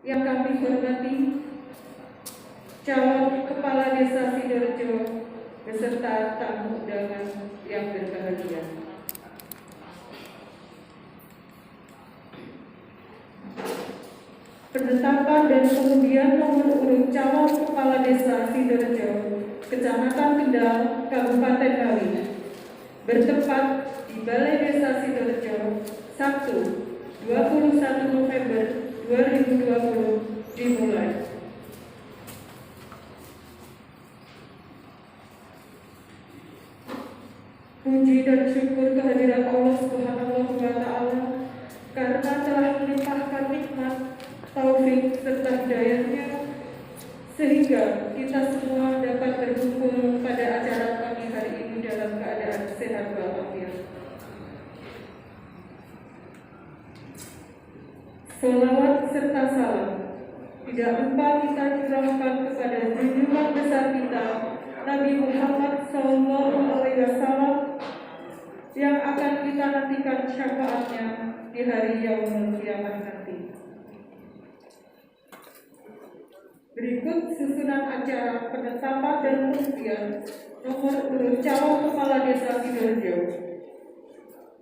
Yang kami hormati calon Kepala Desa Sidoarjo beserta tamu undangan yang berbahagia. Penetapan dan pengundian nomor urut calon Kepala Desa Sidoarjo, Kecamatan Kendal, Kabupaten Ngawi, bertempat di Balai Desa Sidoarjo, Sabtu 21 November 2020 dimulai. Puji dan syukur kehadirat Allah Subhanahu wa Ta'ala karena telah melimpahkan nikmat, taufik serta hidayahnya sehingga kita semua dapat berkumpul pada acara kami hari ini dalam keadaan sehat walafiat. Salawat serta salam tidak lupa kita curahkan kepada junjungan besar kita Nabi Muhammad SAW yang akan kita nantikan syafaatnya di hari yaumul kiamah nanti. Berikut susunan acara penetapan dan pengundian nomor urut calon Kepala Desa Sidoarjo.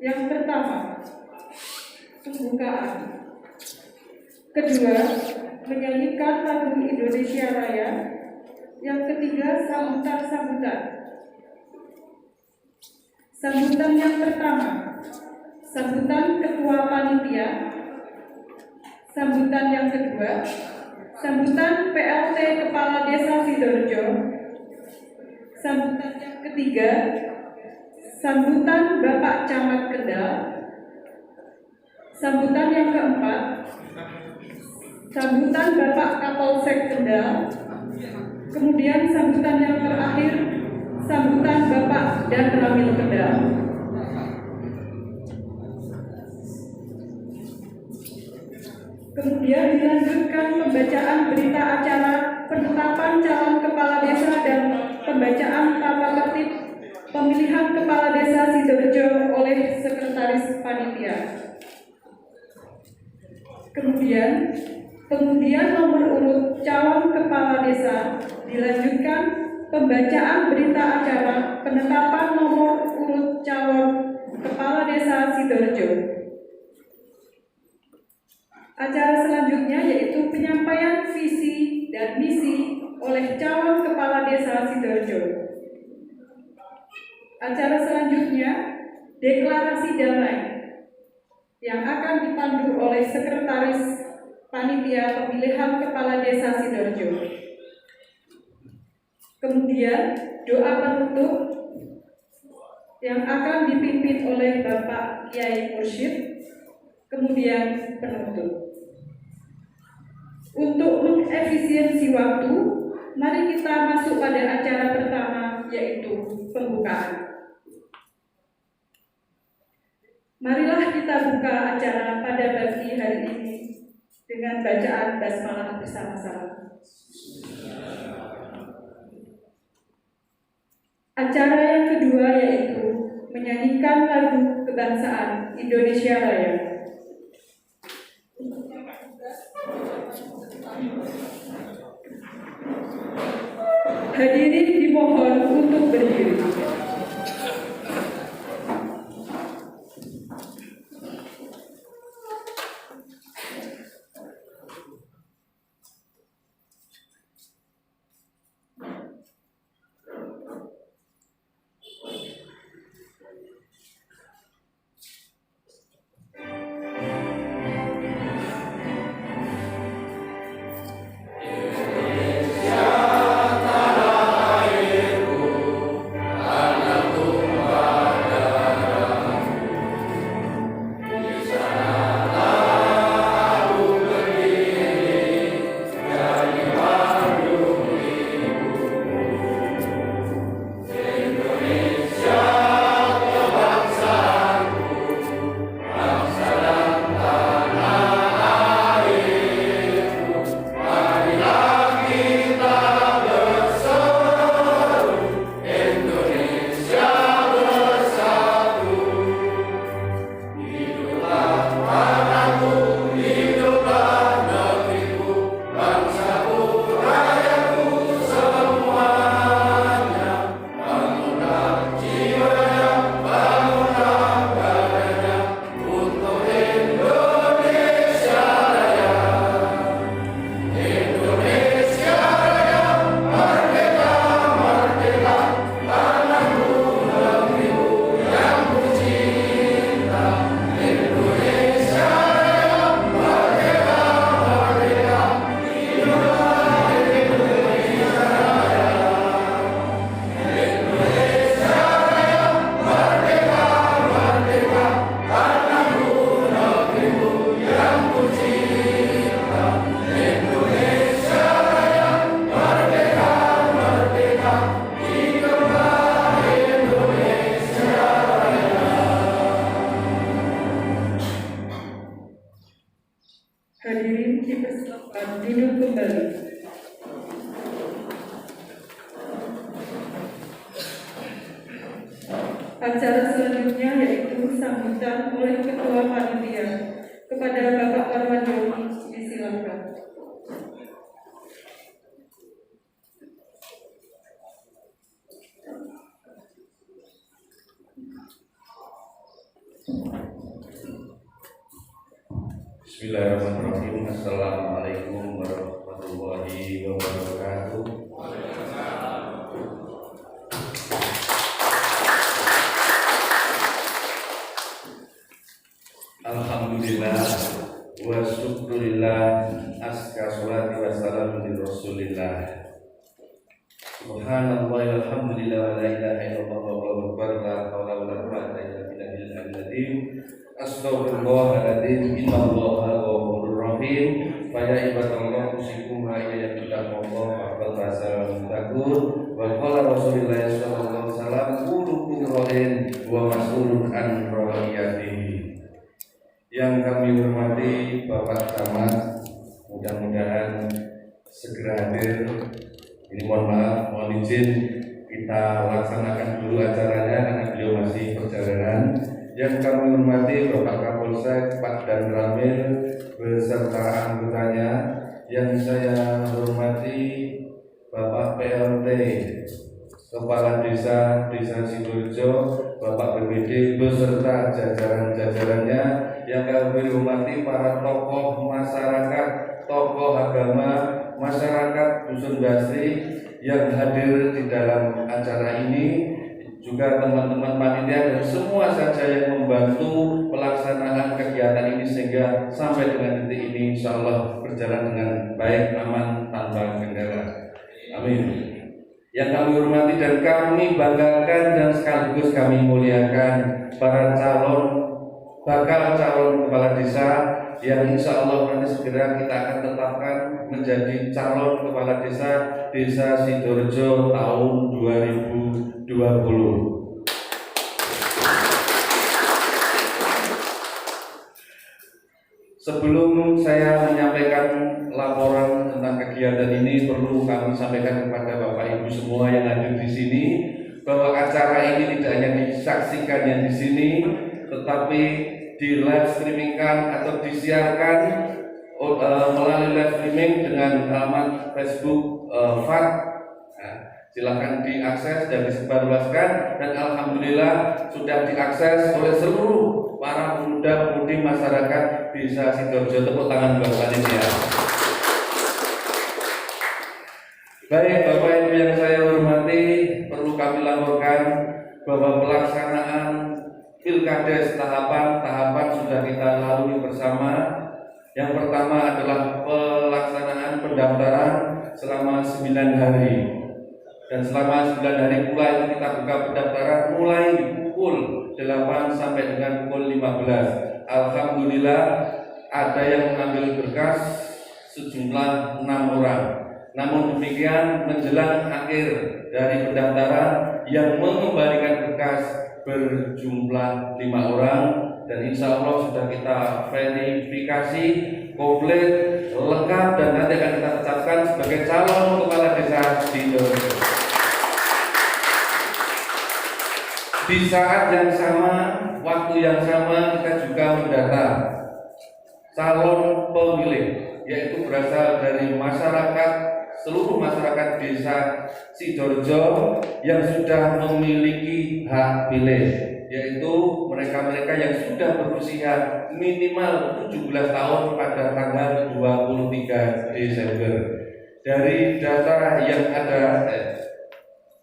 Yang pertama, pembukaan. Kedua, menyanyikan lagu Indonesia Raya. Yang ketiga, sambutan-sambutan. Sambutan yang pertama, sambutan Ketua Panitia. Sambutan yang kedua, sambutan PLT Kepala Desa Sidoarjo. Sambutan yang ketiga, sambutan Bapak Camat Kendal. Sambutan yang keempat, sambutan Bapak Kapolsek Kendal. Kemudian sambutan yang terakhir, sambutan Bapak dan Ramil Kendal. Kemudian dilanjutkan pembacaan berita acara penetapan calon Kepala Desa dan pembacaan tata tertib pemilihan Kepala Desa Sidoarjo oleh Sekretaris Panitia. Kemudian pengundian nomor urut calon Kepala Desa dilanjutkan pembacaan berita acara penetapan nomor urut calon Kepala Desa Sidoarjo. Acara selanjutnya yaitu penyampaian visi dan misi oleh calon Kepala Desa Sidoarjo. Acara selanjutnya deklarasi damai yang akan dipandu oleh Sekretaris Panitia Pemilihan Kepala Desa Sidoarjo. Kemudian doa penutup yang akan dipimpin oleh Bapak Kiai Mursyid. Kemudian penutup. Untuk mengefisiensi waktu, mari kita masuk pada acara pertama, yaitu pembukaan. Marilah kita buka acara pada pagi hari ini dengan bacaan basmalah bersama-sama. Acara yang kedua yaitu menyanyikan lagu kebangsaan Indonesia Raya. Hadirin dimohon untuk berdiri. Indonesia tanah airku, tanah Duduk kembali. Acara selanjutnya yaitu sambutan oleh Ketua Panitia kepada Bapak Parwandoni, disilakan. Bismillahirrahmanirrahim. Assalamualaikum warahmatullahi wabarakatuh. Alhamdulillah wa syukurillah, aska sholati wassalamu li rasulillah. Subhanallah walhamdulillah wa la ilaha illallah wallahu akbar, la haula wa la quwwata illa billahil azim. Astaghfirullahaladzim, innallaha ghafurur rahim. Fa ya ibadallah usikum wa ya taqwallah faqad tasawwur takur. Wa qala Rasulullah sallallahu alaihi wasallam kullukum ra'in wa mas'ulun an ra'iyatihi. Yang kami hormati Bapak Camat, mudah-mudahan segera hadir. Ini mohon maaf, mohon izin kita laksanakan dulu acaranya karena beliau masih perjalanan. Yang kami hormati Bapak Kapolsek, Pak Dan Ramil beserta anggotanya. Yang saya hormati Bapak PLT, Kepala Desa Sidoarjo, Bapak BPD beserta jajaran-jajarannya. Yang kami hormati para tokoh masyarakat, tokoh agama, masyarakat Dusun Basri yang hadir di dalam acara ini, juga teman-teman panitia dan semua saja yang membantu pelaksanaan kegiatan ini sehingga sampai dengan detik ini insya Allah berjalan dengan baik, aman, tanpa kendala. Amin. Yang kami hormati dan kami banggakan dan sekaligus kami muliakan para bakal calon kepala desa yang insya Allah nanti segera kita akan tetapkan menjadi calon kepala desa Sidoarjo tahun 2020. Sebelum saya menyampaikan laporan tentang kegiatan ini, perlu kami sampaikan kepada Bapak Ibu semua yang hadir di sini bahwa acara ini tidak hanya disaksikan yang di sini, tetapi di live streamingkan atau disiarkan melalui live streaming dengan alamat Facebook FAT. Silakan diakses dan disebarluaskan, dan alhamdulillah sudah diakses oleh seluruh para pemuda-pemudi masyarakat Desa Sidoarjo. Tepuk tangan buat panitia. Baik Bapak Ibu yang saya hormati, perlu kami laporkan bahwa pelaksanaan Pilkades tahapan sudah kita lalui bersama. Yang pertama adalah pelaksanaan pendaftaran selama 9 hari. Dan selama 9 hari pula itu kita buka pendaftaran mulai pukul 8 sampai dengan pukul 15. Alhamdulillah ada yang mengambil berkas sejumlah 6 orang. Namun demikian menjelang akhir dari pendaftaran yang mengembalikan berkas berjumlah 5 orang, dan insya Allah sudah kita verifikasi komplit, lengkap, dan nanti akan kita tetapkan sebagai calon kepala desa Sidoarjo. Di saat yang sama, waktu yang sama, kita juga mendata calon pemilih, yaitu berasal dari seluruh masyarakat desa Sidoarjo yang sudah memiliki hak pilih, yaitu mereka-mereka yang sudah berusia minimal 17 tahun pada tanggal 23 Desember. Dari data yang ada,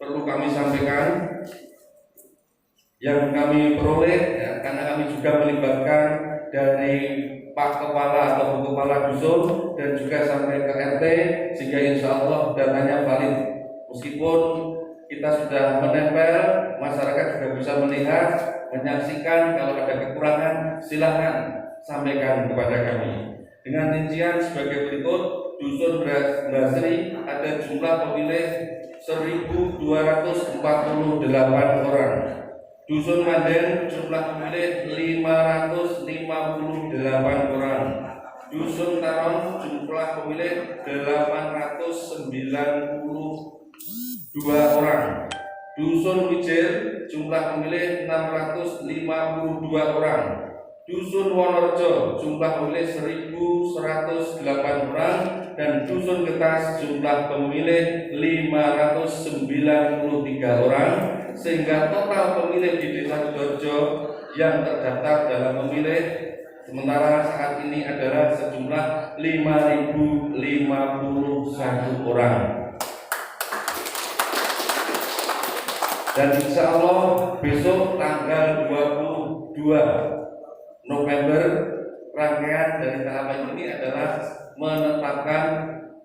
perlu kami sampaikan yang kami peroleh, karena kami juga melibatkan dari Pak Kepala atau Bu Kepala Dusun dan juga sampai ke RT, sehingga insya Allah datanya valid. Meskipun kita sudah menempel, masyarakat juga bisa melihat, menyaksikan. Kalau ada kekurangan silakan sampaikan kepada kami. Dengan rincian sebagai berikut: Dusun Basri ada jumlah pemilih 1.248 orang. Dusun Manden jumlah pemilih 558 orang. Dusun Taron jumlah pemilih 892 orang. Dusun Wijir jumlah pemilih 652 orang. Dusun Wonorejo jumlah pemilih 1108 orang dan Dusun Getas jumlah pemilih 593 orang, sehingga total pemilih di Desa Sidoarjo yang terdaftar dalam pemilih sementara saat ini adalah sejumlah 5.051 orang. Dan insya Allah besok tanggal 22 November rangkaian dari tahapan ini adalah menetapkan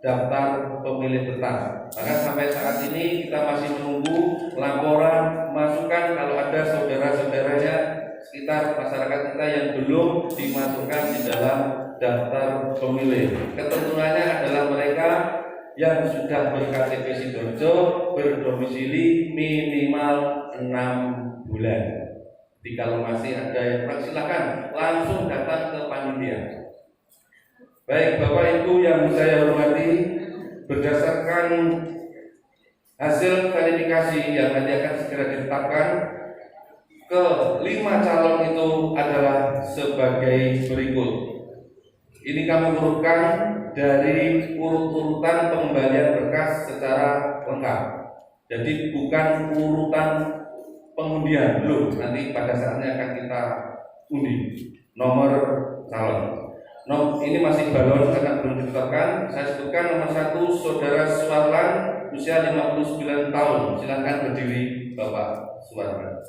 daftar pemilih tetap. Maka sampai saat ini kita masih menunggu laporan masukan kalau ada saudara-saudaranya sekitar masyarakat kita yang belum dimasukkan di dalam daftar pemilih. Ketentuannya adalah mereka yang sudah berKTP Sidoarjo berdomisili minimal 6 bulan. Jadi kalau masih ada yang kurang silakan langsung datang ke panitia. Baik Bapak Ibu yang saya hormati, berdasarkan hasil verifikasi yang nanti akan segera ditetapkan, ke-5 calon itu adalah sebagai berikut. Ini kami urutkan dari urut-urutan pengembalian berkas secara lengkap. Jadi bukan urutan pengundian, belum. Nanti pada saatnya akan kita undi nomor calon. Ini masih balon karena belum ditetapkan. Saya sebutkan nomor 1 Saudara Suwarlan, usia 59 tahun. Silakan berdiri Bapak Suwarlan.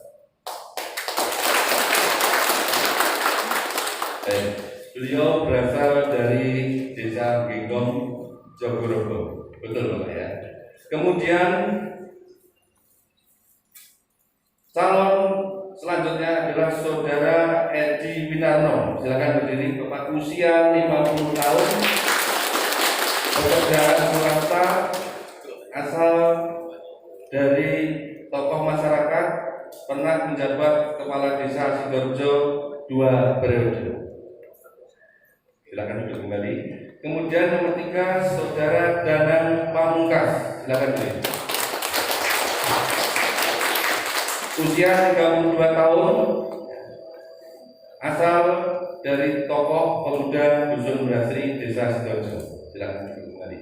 Beliau berasal dari Desa Genggong, Jogorogo. Betul Bapak ya. Kemudian calon selanjutnya adalah Saudara Edi Winarno. Silakan berdiri Bapak, usia 50 tahun, pekerjaan swasta, asal dari tokoh masyarakat, pernah menjabat Kepala Desa Sidoarjo 2 periode. Silakan duduk kembali. Kemudian nomor 3 Saudara Danang Pamungkas. Silakan duduk. Usia 32 tahun, asal dari tokoh pemuda Dusun Brasri Desa Sidoarjo. Silakan duduk kembali.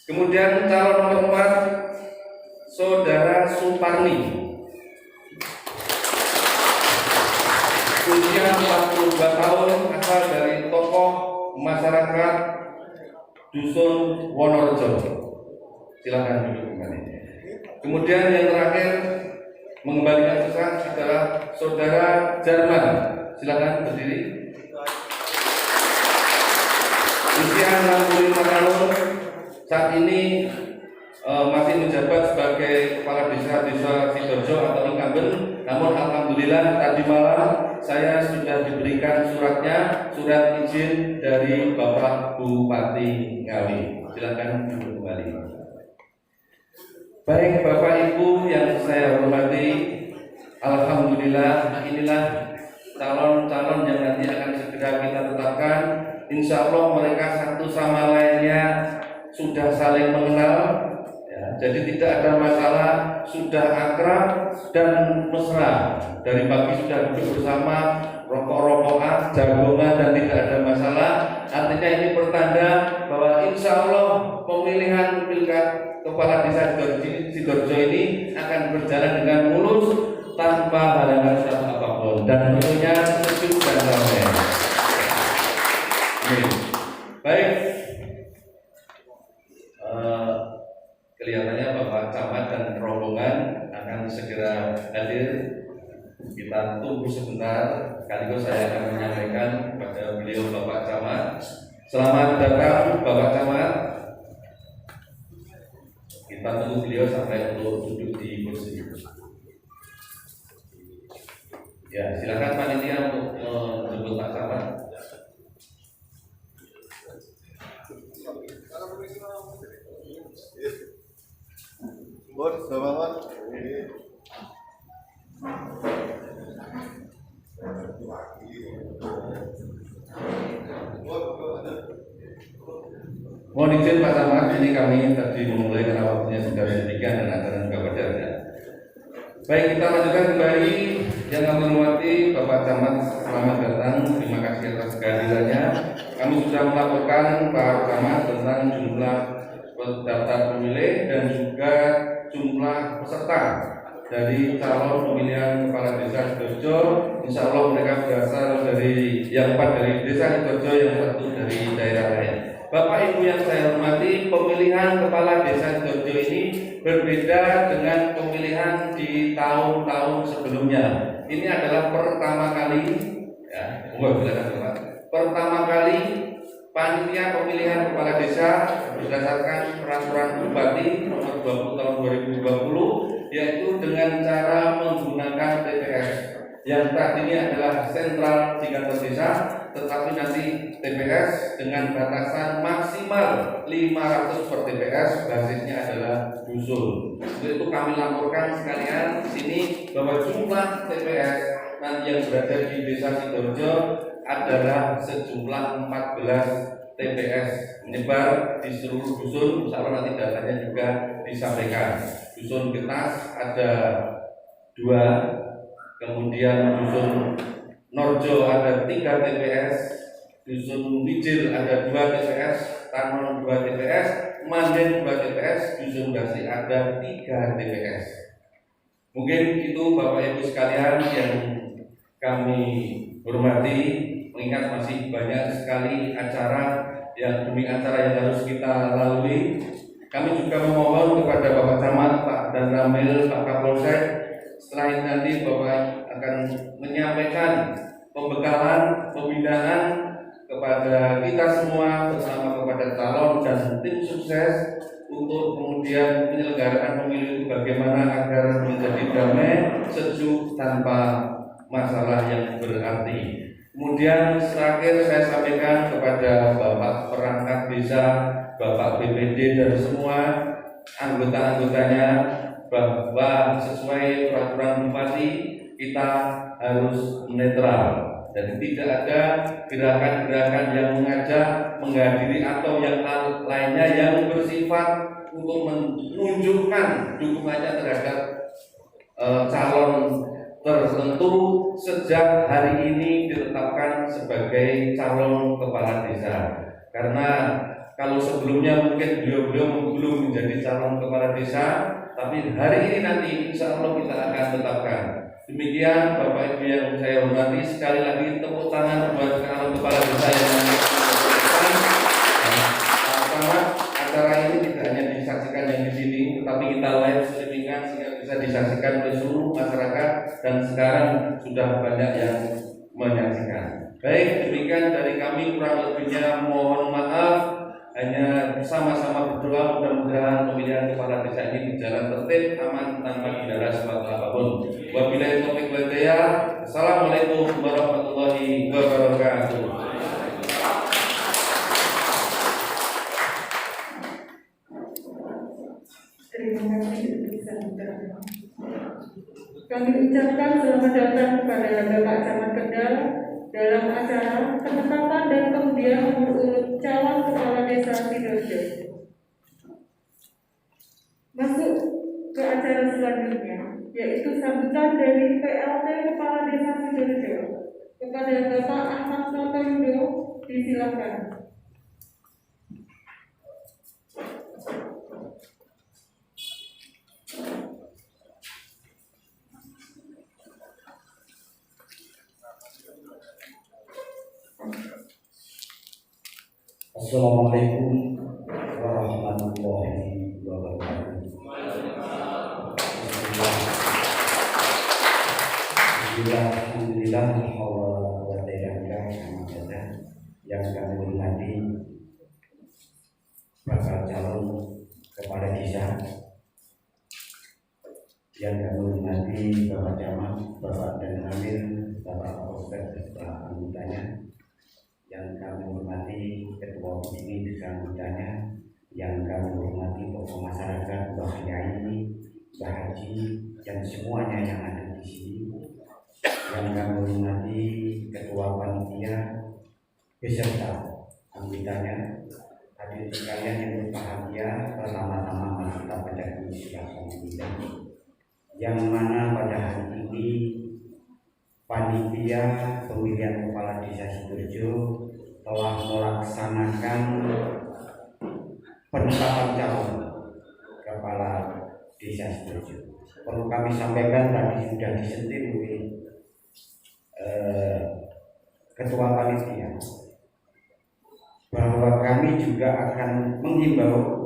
Kemudian calon nomor 4 Saudara Suparni. Usia 42 tahun, asal dari tokoh masyarakat Dusun Wonorejo. Silakan duduk kembali. Kemudian yang terakhir mengembalikan berkas adalah Saudara Jarman. Silakan berdiri. Usia 65 tahun, saat ini masih menjabat sebagai Kepala Desa Sidoarjo atau incumbent. Namun alhamdulillah tadi malam saya sudah diberikan suratnya, surat izin dari Bapak Bupati Ngawi. Silakan duduk kembali. Baik Bapak Ibu yang saya hormati, alhamdulillah inilah calon-calon yang nanti akan segera kita tetapkan. Insya Allah mereka satu sama lainnya sudah saling mengenal. Jadi tidak ada masalah, sudah akrab dan mesra. Dari pagi sudah duduk bersama, rokok-rokokan, jagongan dan tidak ada masalah. Artinya ini pertanda bahwa insya Allah pemilihan Kepala Desa Sidoarjo ini akan berjalan dengan mulus tanpa halangan apapun dan tentunya sejuk dan damai. Baik. Kelihatannya Bapak Camat dan rombongan akan segera hadir. Kita tunggu sebentar, sekaligus saya akan menyampaikan kepada beliau Bapak Camat. Selamat datang Bapak Camat. Kita tunggu beliau sampai untuk duduk di kursi. Ya, silakan panitia untuk menjemput Pak Camat. Selamat. Mohon izin Pak Camat, ini kami tadi memulai karena waktunya sudah sedemikian dan acara juga padatnya. Baik, kita lanjutkan kembali. Yang kami hormati Bapak Camat, selamat datang. Terima kasih atas kehadirannya. Kami sudah melaporkan Pak Camat tentang jumlah daftar pemilih dan juga jumlah peserta dari calon pemilihan kepala desa Sidoarjo. Insya Allah mereka berasal dari yang 4 dari desa Sidoarjo, yang 1 dari daerah lain. Bapak Ibu yang saya hormati, pemilihan kepala desa Sidoarjo ini berbeda dengan pemilihan di tahun-tahun sebelumnya. Ini adalah pertama kali, ya, pertama kali panitia pemilihan kepala desa berdasarkan peraturan Bupati nomor 20 tahun 2020, yaitu dengan cara menggunakan TPS yang tadinya adalah sentral di kantor desa, tetapi nanti TPS dengan batasan maksimal 500 per TPS, basisnya adalah dusun. Untuk itu kami laporkan sekalian di sini bahwa jumlah TPS nanti yang berada di desa Sidoarjo adalah sejumlah 14 TPS menyebar di seluruh dusun. Insya Allah nanti datanya juga disampaikan. Dusun Getas ada 2, kemudian dusun Norjo ada 3 TPS, dusun Wijil ada 2 TPS, Tanon 2 TPS, Manden 2 TPS, dusun Dasi ada 3 TPS. Mungkin itu Bapak Ibu sekalian yang kami hormati, mengingat masih banyak sekali acara demi acara yang harus kita lalui. Kami juga memohon kepada Bapak Camat, Pak Dan Ramil, Pak Kapolsek, setelah ini nanti Bapak akan menyampaikan pembekalan, pembinaan kepada kita semua, bersama kepada calon dan tim sukses untuk kemudian penyelenggaraan pemilu itu bagaimana agar menjadi damai, sejuk, tanpa masalah yang berarti. Kemudian terakhir saya sampaikan kepada Bapak perangkat desa, Bapak BPD dan semua anggota-anggotanya bahwa sesuai peraturan Bupati kita harus netral. Jadi tidak ada gerakan-gerakan yang mengajak, menghadiri atau yang lainnya yang bersifat untuk menunjukkan dukungannya terhadap calon tertentu sejak hari ini ditetapkan sebagai calon kepala desa. Karena kalau sebelumnya mungkin beliau-beliau belum menjadi calon kepala desa, tapi hari ini nanti insya Allah kita akan tetapkan. Demikian Bapak Ibu yang saya hormati, sekali lagi tepuk tangan buat calon kepala desa yang pertama, acara ini tidak hanya disaksikan yang di sini, tetapi kita live streamingkan sehingga bisa disaksikan oleh seluruh masyarakat, dan sekarang sudah banyak yang menyaksikan. Baik, demikian dari kami, kurang lebihnya mohon maaf. Hanya sama-sama berdoa mudah-mudahan pemilihan kepala desa ini berjalan tertib, aman, tanpa kendala suatu apapun. Wabillahi taufiq wal hidayah. Assalamualaikum warahmatullahi wabarakatuh. Terima kasih bisa berterima. Kami ucapkan selamat datang kepada Bapak Camat Kendal dalam acara penetapan dan kemudian nomor urut calon kepala desa Sidoarjo. Masuk ke acara selanjutnya, yaitu sambutan dari PLT Kepala Desa Sidoarjo kepada Bapak Ahmad Notoyudo. Disilakan. Assalamualaikum warahmatullahi wabarakatuh. Alhamdulillah, yang kami hormati bakal calon kepala desa, yang kami hormati Bapak Camat, Bapak Dan Ramil, Bapak Kapolsek beserta anggotanya, yang kami hormati Ketua Komisi beserta anggotanya, yang kami hormati tokoh masyarakat, Mbah Yai, Mbah Haji, dan semuanya yang ada di sini, yang kami hormati Ketua Panitia beserta anggotanya, hadirin sekalian yang berbahagia, pertama-tama mari kita baca silakan yang mana pada hari ini panitia pemilihan kepala desa Sidoarjo telah melaksanakan penetapan calon kepala desa Sidoarjo. Perlu kami sampaikan tadi sudah disentil oleh ketua panitia bahwa kami juga akan menghimbau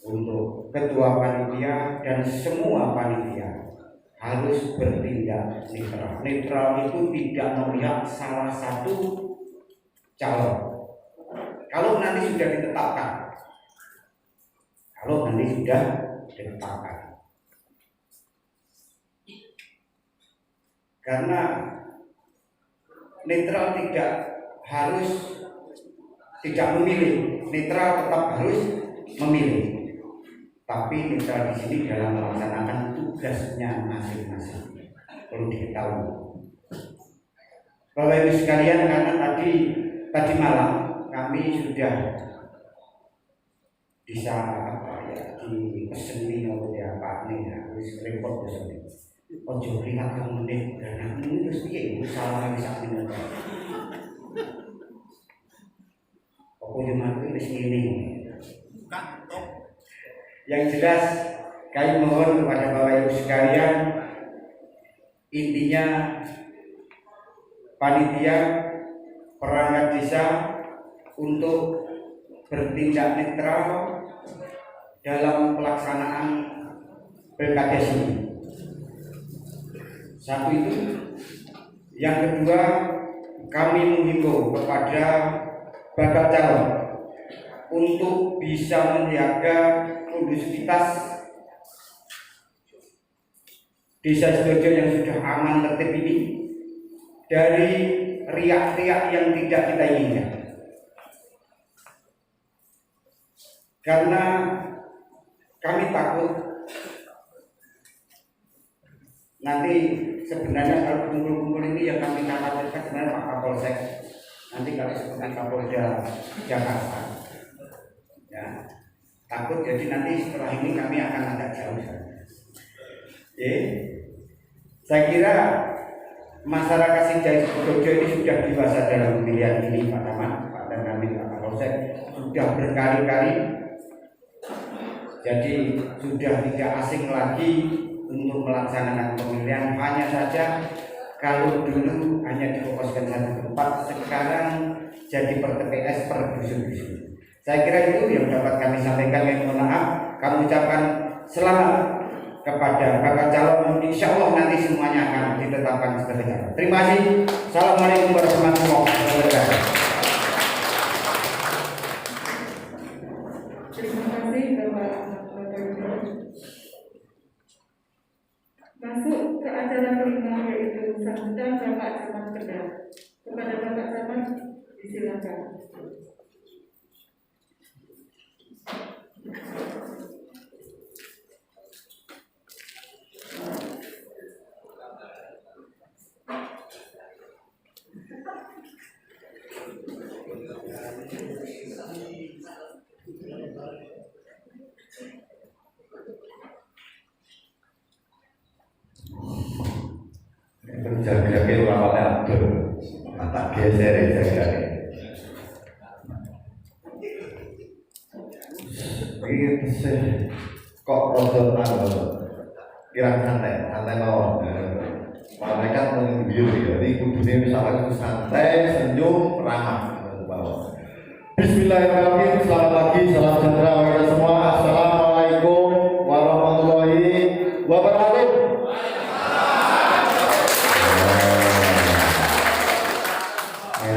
untuk ketua panitia dan semua panitia harus bertindak netral. Netral itu tidak memihak salah satu calon. Kalau nanti sudah ditetapkan, karena netral tidak memilih, netral tetap harus memilih. Tapi netral di sini dalam melaksanakan tugasnya masing-masing. Perlu diketahui, Bapak Ibu sekalian, karena tadi malam kami sudah bisa dipeseni oleh Pak nih, harus repot besok. Ojo lihat yang menit dan ini terus piye salah bisa bener. Pokoknya mati wis ngene. Yang jelas kami mohon kepada Bapak Ibu sekalian, intinya panitia perangkat desa untuk bertindak netral dalam pelaksanaan Pilkades ini. Satu itu. Yang kedua, kami menghimbau kepada bakal calon untuk bisa menjaga kondusivitas desa Sidoarjo yang sudah aman tertib ini dari riak-riak yang tidak kita inginkan. Karena kami takut nanti sebenarnya kalau kumpul-kumpul ini yang kami khawatirkan sebenarnya Pak Kapolsek nanti kalau seperti Kapolda Jakarta, ya takut jadi nanti setelah ini kami akan agak jauh. Saya kira masyarakat Sidoarjo ini sudah dewasa dalam pemilihan ini, Pak Camat, Pak dan kami Pak Kapolsek sudah berkali-kali, jadi sudah tidak asing lagi untuk melaksanakan pemilihan. Hanya saja kalau dulu hanya difokuskan satu tempat, sekarang jadi per TPS, per dusun-dusun. Saya kira itu yang dapat kami sampaikan. Yang mohon maaf, kami ucapkan selamat kepada bakal calon. Insya Allah nanti semuanya akan ditetapkan sebagai calon. Terima kasih. Assalamualaikum warahmatullahi wabarakatuh. Terima kasih Bapak. Masuk ke acara kelima, yaitu sambutan Bapak Camat Kendal. Kepada Bapak Camat disilakan. Jaga-jaga ulama abdur, tak geser ya jaga. Ini kok rodo tanggal, kira santai mawon. Malaikat mengguyur jadi kudune misalnya santai, senyum, ramah. Bismillahirrahmanirrahim. Selamat pagi, salam sejahtera bagi kita semua. Assalamualaikum warahmatullahi wabarakatuh.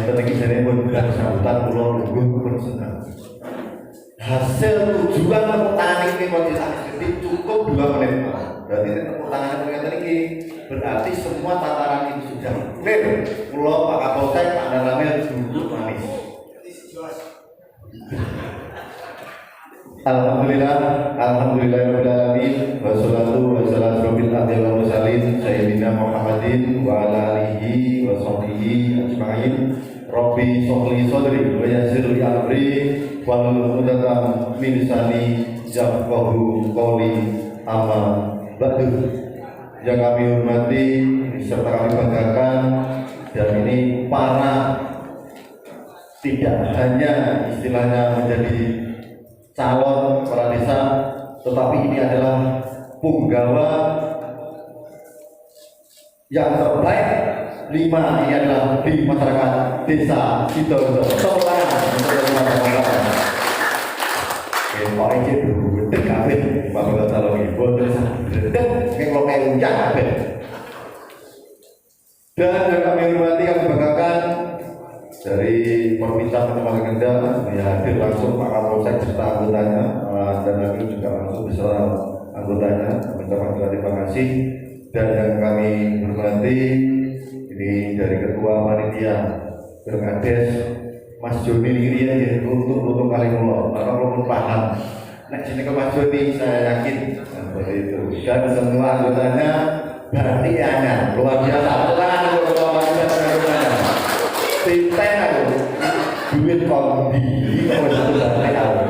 Lagi saya pun bukan sambutan pulau Lugu pun senang. Hasil tujuan tepuk tangan ini jadi cukup 2 menit. Berarti tepuk tangan ini berarti semua tataran ini sudah clear. Pulau Pak Kapolsek, Pak Dalamel duduk manis. Alhamdulillahirrahmanirrahim. Wassalatu wassalamu ala mursalin sayyidina Muhammadin wa ala alihi wa sahbihi ajma'in. Robi Sohli Sodri wa Yazirul Amri wal mudatan min lisani yafqahu qawli amma ba'du. Yang kami hormati serta kami banggakan, dan ini para tidak hanya istilahnya menjadi calon kepala desa, tetapi ini adalah punggawa yang terbaik 5 ini adalah di masyarakat desa Sidoarjo. Tepuk tangan untuk masyarakat. Pak Ece dulu kabeh Bapak Calon Ibu terus kalau kayak uncak kabeh. Dan yang kami hormati, kami banggakan dari Perwita Kecamatan Kendal yang hadir langsung Pak Kapolsek serta anggotanya, dan kami juga langsung beserta anggotanya mengucapkan terima kasih. Dan yang kami hormati ini dari Ketua Panitia Berkades Mas Joni ini ya untuk kali mulo, maka belum paham. Nah sini ke Mas Joni saya yakin seperti itu. Dan semua anggotanya perhatiannya luar biasa. Tangan untuk Ketua Panitia. Tinten aku duit kombi kalau satu aku.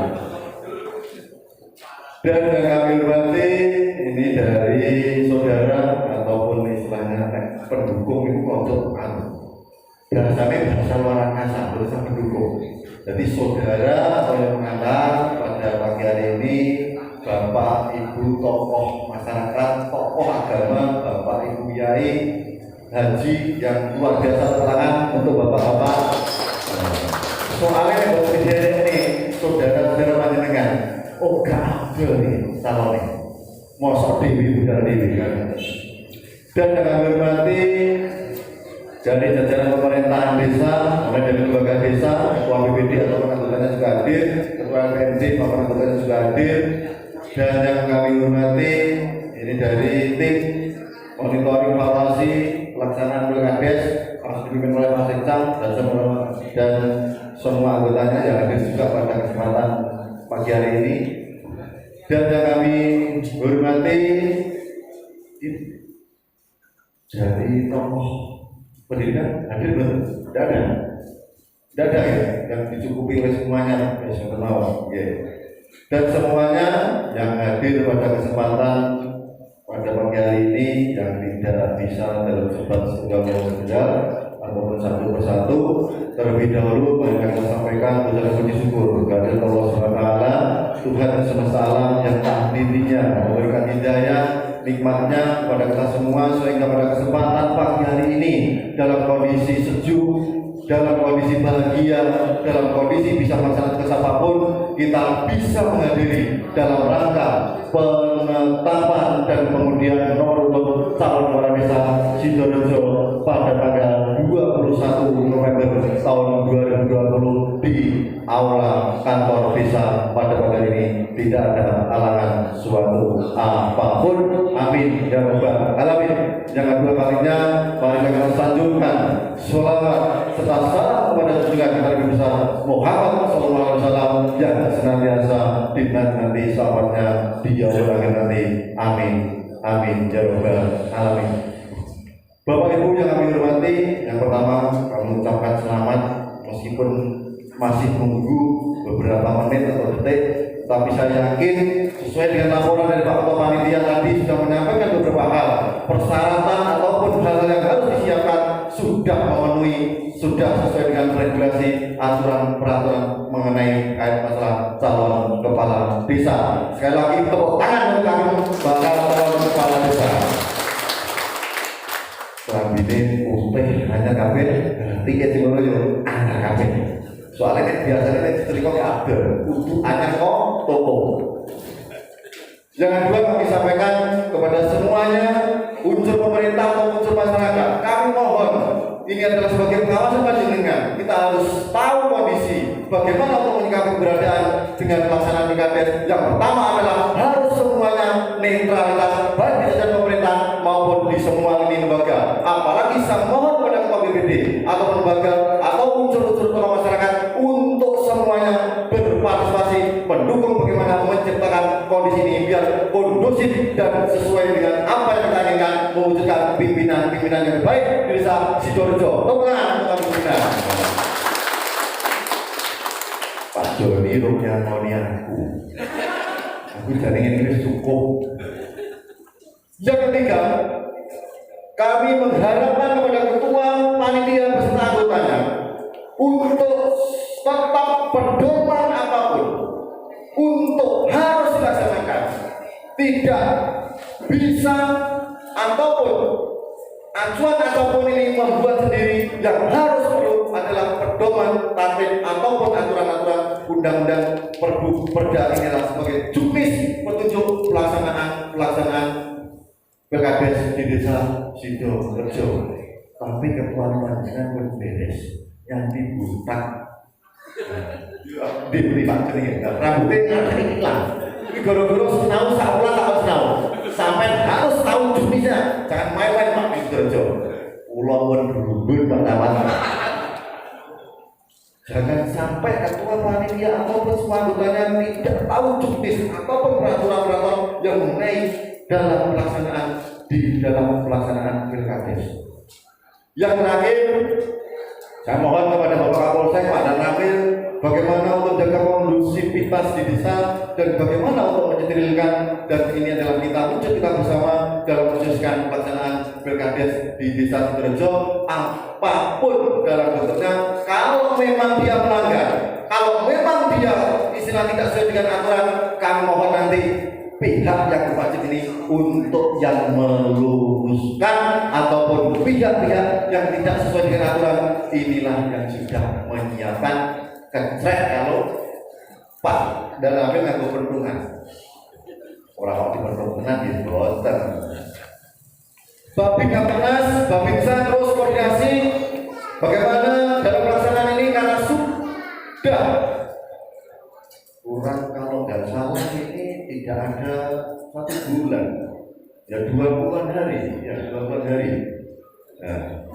Dan yang kami hormati ini dari saudara ataupun istilahnya pendukung itu untuk biasanya bahasa luar angkasa berusaha mendukung. Jadi saudara atau yang mengantar pada pagi hari ini Bapak Ibu tokoh masyarakat, tokoh agama, Bapak Ibu Yai Haji yang luar biasa tangan untuk bapak-bapak. Soalnya buat kejadian ini saudara-saudara panjenengan, oh gak ada nih calon nih, mosok dewi budal dewi kan. Dan yang kami hormati dari jajaran pemerintahan desa, mulai dari lembaga desa, ketua BPD atau anggotanya juga hadir, ketua LPMD, anggotanya juga hadir. Dan yang kami hormati ini dari tim monitoring evaluasi pelaksanaan Pilkades harus dipimpin oleh Mas Iksan dan semua anggotanya yang hadir juga pada kesempatan pagi hari ini. Dan yang kami hormati dari tokoh pendidikan hadir belum? Tidak ada ya yang dicukupi oleh semuanya ya, ya. Dan semuanya yang hadir pada kesempatan pada pagi hari ini yang tidak bisa dalam sebuah saja ataupun satu persatu, terlebih dahulu mari kita sampaikan ucapan puji syukur kepada Allah SWT, Tuhan semesta alam yang tak hentinya memberikan hidayah nikmatnya kepada kita semua, sehingga pada kesempatan pagi hari ini dalam kondisi sejuk, dalam kondisi bahagia, dalam kondisi bisa melaksanakan apapun, kita bisa menghadiri dalam rangka penetapan dan kemudian nomor urut calon kepala desa Sidoarjo pada tanggal 21 November tahun 2020 di aula kantor desa pada pagi ini. Tidak ada halangan suatu apapun. Amin ya rabbal alamin. Yang kedua kalinya mari kita sanjungkan sholawat serta salam kepada junjungan kita Nabi besar Muhammad SAW yang senantiasa dinanti sahabatnya di yaumil akhir nanti. Amin amin ya rabbal alamin. Bapak Ibu yang kami hormati, yang pertama kami ucapkan selamat meskipun masih menunggu beberapa menit atau detik, tapi saya yakin sesuai dengan laporan dari Pak Ketua Panitia tadi sudah menyampaikan beberapa hal, persyaratan ataupun hal-hal yang harus disiapkan sudah memenuhi, sudah sesuai dengan regulasi aturan peraturan mengenai kait masalah calon kepala desa. Sekali lagi tepuk tangan untuk kami bakal calon kepala desa. Selambine putih hanya kabeh, tiket sing ngono yo anak kabeh. Soalnya kan biasanya kan cerita ada, kudu hanya kok toko. Yang kedua kami sampaikan kepada semuanya, unsur pemerintah atau unsur masyarakat, kami mohon ini adalah sebagai pengawasan panjenengan. Kita harus tahu kondisi bagaimana untuk menyikapi keberadaan dengan pelaksanaan Pilkades. Yang pertama adalah harus semuanya netralitas baik di jajaran pemerintah maupun di semua lini lembaga. Apalagi saya mohon kepada Ketua BPD atau lembaga atau unsur-unsur tokoh masyarakat untuk semuanya berpartisipasi mendukung bagaimana menciptakan kondisi ini biar kondusif dan sesuai dengan apa yang kita inginkan, mewujudkan pimpinan yang baik di desa Sidoarjo. Tepuk tangan untuk pimpinan. Joni rupanya ngoni aku jadi ini cukup. Yang ketiga, kami mengharapkan kepada ketua panitia beserta anggotanya untuk tetap berdoman apapun untuk harus dilaksanakan, tidak bisa ataupun acuan ataupun ini membuat sendiri. Yang harus perlu adalah pedoman tatib ataupun aturan-aturan undang-undang perda ini adalah sebagai juknis petunjuk pelaksanaan Pilkades di desa Sidorejo. Tapi ketua panjenengan pun beres yang dibutak diberi pak jenis rambutnya ada hilang. Ini goro-goro senau saulah tak senau sampai harus tahu juknisnya. Jangan main-main pak di Sidorejo. Pulau pun berubah pak. Jangan sampai ketua panitia ataupun semua anggotanya tidak tahu juknis ataupun peraturan-peraturan yang mengenai dalam pelaksanaan Pilkades. Yang terakhir, saya mohon kepada Bapak Kapolsek, Pak Danramil, bagaimana untuk jaga kondusivitas di desa dan bagaimana untuk menyetilkan, dan ini adalah kita bersama dalam memproseskan pelaksanaan Pilkades di desa Sidorejo apapun dalam bentuknya. Kalau memang dia melanggar, kalau memang dia istilah tidak sesuai dengan aturan, kami mohon nanti pihak yang berwajib ini untuk yang meluruskan ataupun pihak-pihak yang tidak sesuai dengan aturan inilah yang sudah menyiapkan kecrek kalau Pak dan Amil ngaku peruntungan orang-orang di peruntungan di Boten Babin Kapolres, Babinsa terus koordinasi bagaimana dalam pelaksanaan ini karena sudah kurang kalau nggak salah ini tidak ada 1 bulan ya 20 hari ya 20 hari. Nah,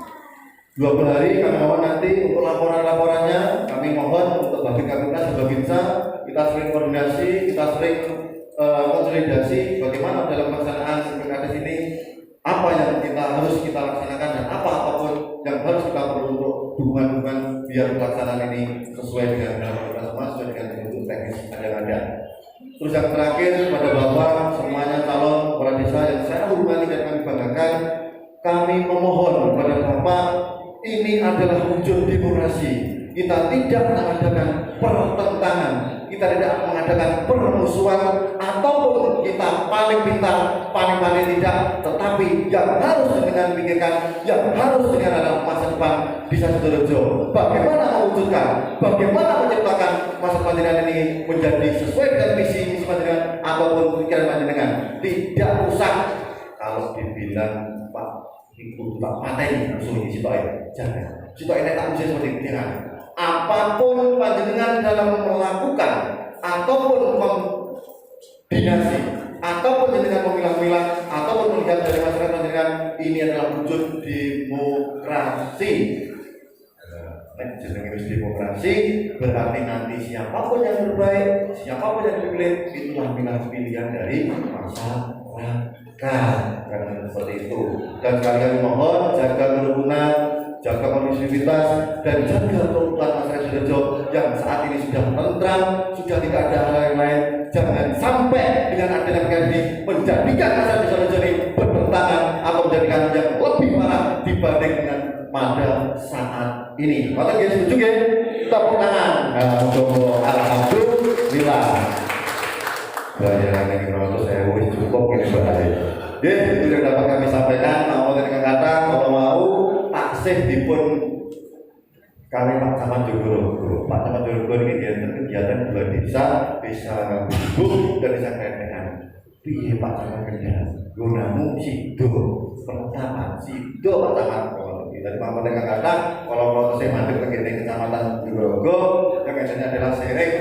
20 hari kami mohon nanti untuk laporan-laporannya kami mohon untuk Babin Kapolres dan Babinsa kita sering koordinasi, kita sering konsolidasi bagaimana dalam pelaksanaan Pilkades ini apa yang harus kita laksanakan dan apapun yang harus kita perlu untuk dukungan biar pelaksanaan ini sesuai dengan kita semua, sesuai dengan bentuk teknis yang ada. Terus yang terakhir pada Bapak semuanya calon kepala desa yang saya hormati dan kami banggakan, kami memohon kepada Bapak ini adalah wujud demokrasi. Kita tidak mengadakan pertentangan, kita tidak mengadakan permusuhan ataupun kita paling pintar, paling tidak, tetapi yang harus dengan pikirkan, yang harus dengan dalam masa depan bisa Sidorejo. Bagaimana mewujudkan, bagaimana menciptakan masa depan ini menjadi sesuai dengan visi panjenengan ataupun pikiran panjenengan. Tidak usah kalau dibilang Pak ikut tak materi langsung di situ aja. Jangan. Situ ini tak bisa seperti ini. Apapun panjenengan dalam melakukan ataupun koordinasi ataupun dengan memilah-milah ataupun melihat dari masyarakat panjenengan ini adalah wujud demokrasi. Jenenge demokrasi berarti nanti siapapun yang terbaik, siapapun yang dipilih itulah pilihan dari masyarakat. Karena seperti itu. Dan kalian mohon jaga kerukunan, jaga kondusivitas dan jaga kerukunan masyarakat Sidorejo yang saat ini sudah tentram, sudah tidak ada hal yang lain. Jangan sampai dengan adanya PKD menjadikan masyarakat Sidorejo ini bertentangan atau menjadikan yang lebih parah dibanding dengan pada saat ini. Maka dia setuju ya? Tepuk tangan. Alhamdulillah. Bayaran yang 100 euro cukup ini bahaya. Itu yang dapat kami sampaikan. Mau dengan kata kalau mau taksih dipun kami Pak Camat Jogoro. Pak Camat Jogoro ini kegiatan bulan desa gubuk dan desa kerentengan. Piye Pak Camat kerja? Gunamu sido pertama sido Pak Camat. Jadi Pak dengan kata kalau mau saya mandek ke kecamatan Jogoro yang adanya adalah Sereng.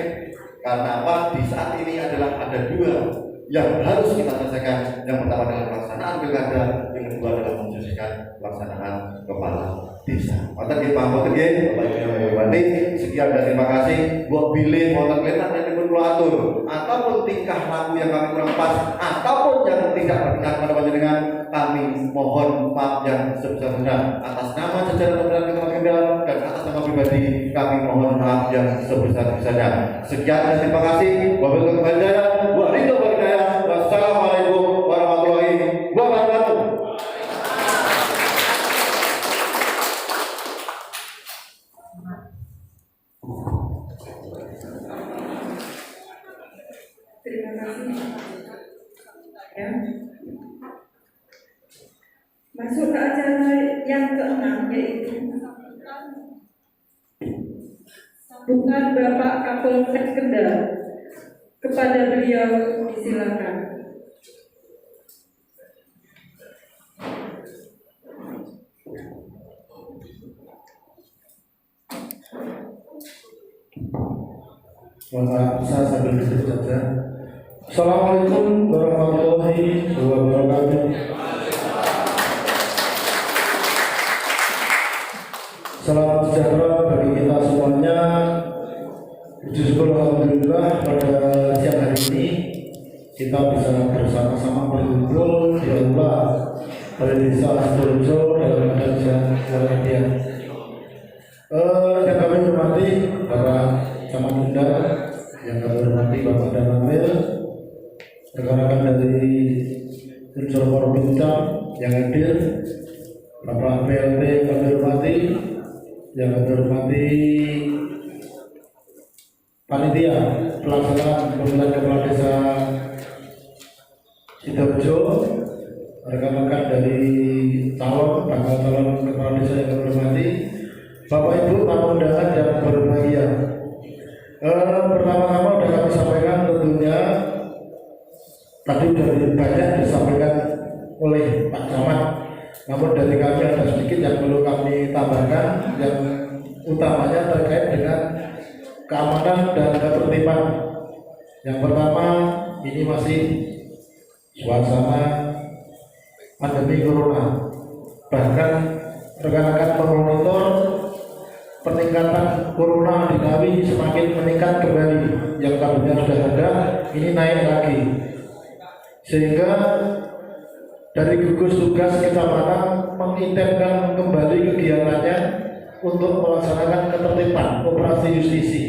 Karena apa? Di saat ini adalah ada 2 yang harus kita selesaikan. Yang pertama adalah pelaksanaan pilkada, yang kedua adalah menyelesaikan pelaksanaan kepala desa. Maka kita paham ya, Bapak Ibu yang menghormati, sekian dan terima kasih. Buat pilih motor kelihatan dan dipun atur, ataupun tingkah laku yang kami kurang pas, ataupun yang tidak berkenan pada panjenengan, kami mohon maaf yang sebesar-besarnya atas nama jajaran pimpinan Kemendagri dan atas nama pribadi kami mohon maaf yang sebesar-besarnya. Sekian dan terima kasih. Wassalamualaikum warahmatullahi wabarakatuh. Terima kasih. Ya. Masuk ke acara yang keenam, yaitu bukan Bapak Kapolsek Kendal. Kepada beliau disilakan. Mohon maaf, saya sambil duduk saja. Assalamualaikum warahmatullahi wabarakatuh. Salam sejahtera bagi kita semuanya. Puji syukur alhamdulillah pada siang hari ini kita bisa bersama-sama berkumpul di aula Balai Desa Sidoarjo dalam keadaan yang hadiah. Yang kami hormati Bapak Camat Kendal, yang kami hormati Bapak dan Amil, rekan-rekan dari unsur Forbinca yang hadir, Bapak PLT kami hormati, yang kami hormati panitia pelaksanaan pemilihan kepala desa Sidoarjo, rekan-rekan dari bakal calon kepala desa yang kami hormati, Bapak Ibu tamu undangan yang berbahagia. Pertama-tama sudah kami sampaikan tentunya tadi sudah banyak disampaikan oleh Pak Camat, namun dari kami ada sedikit yang perlu kami tambahkan, yang utamanya terkait dengan keamanan dan ketertiban. Yang pertama, ini masih suasana pandemi corona, bahkan rekan-rekan memonitor peningkatan corona di Ngawi semakin meningkat kembali. Yang tadinya sudah ada, ini naik lagi, sehingga dari gugus tugas kecamatan mengintensifkan kembali kegiatannya untuk melaksanakan ketertiban operasi justisi.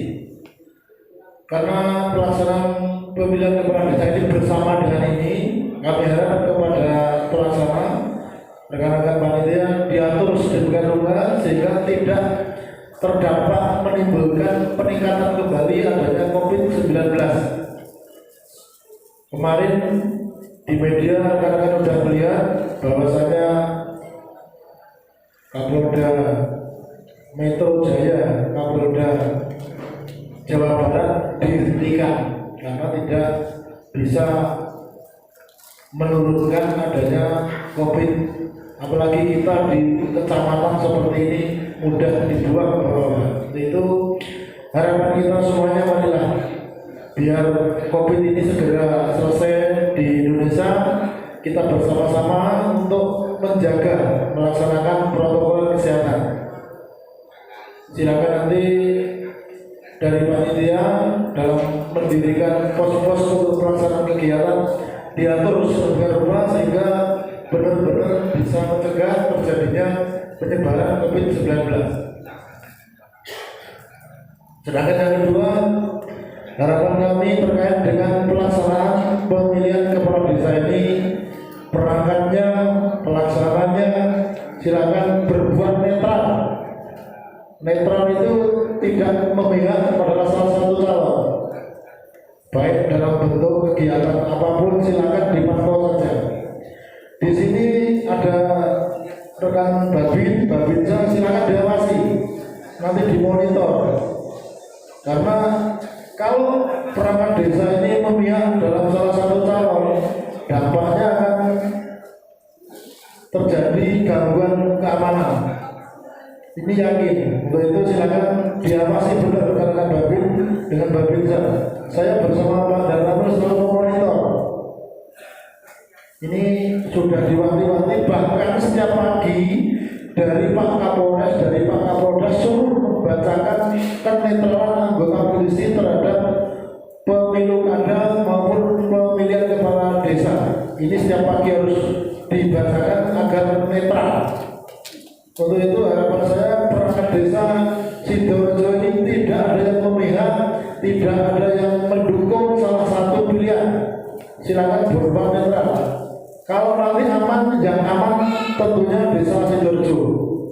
Karena pelaksanaan pemilihan kepala desa ini bersama dengan ini, kami harap kepada pelaksana rekan-rekan panitia diatur sedemikian rupa sehingga tidak terdampak menimbulkan peningkatan kembali adanya COVID-19. Kemarin di media rekan-rekan sudah melihat bahwasanya Kapolda Metro Jaya, Kapolda Jawa Barat dihentikan karena tidak bisa menurunkan adanya COVID. Apalagi kita di kecamatan seperti ini mudah dibuang ke bawah. Itu harapan kita semuanya, marilah biar COVID ini segera selesai di Indonesia. Kita bersama-sama untuk menjaga, melaksanakan protokol kesehatan. Silakan nanti dari panitia dalam mendirikan pos-pos untuk pelaksanaan kegiatan diatur sedemikian rupa sehingga benar-benar bisa mencegah terjadinya penyebaran COVID-19. Sedangkan yang kedua, harapan kami terkait dengan pelaksanaan pemilihan kepala desa ini, perangkatnya, pelaksanaannya silakan berbuat netral. Netral itu tidak memihak kepada salah satu calon, baik dalam bentuk kegiatan apapun silakan dipantau saja. Di sini ada rekan Babinsa, silakan diawasi, nanti dimonitor. Karena kalau perangkat desa ini memihak dalam salah satu calon, dampaknya akan terjadi gangguan keamanan. Ini yakin, untuk itu silakan diawasi benar rekan-rekan Babin dengan Babinsa. Saya bersama Pak Darnamel selalu memonitor. Ini sudah diwanti-wanti, bahkan setiap pagi dari Pak Kapolda suruh membacakan kenetralan anggota polisi terhadap pemilu kada maupun pemilihan kepala desa. Ini setiap pagi harus dibacakan silakan berubah netral. Kalau nanti aman, yang aman tentunya desa Sidoarjo,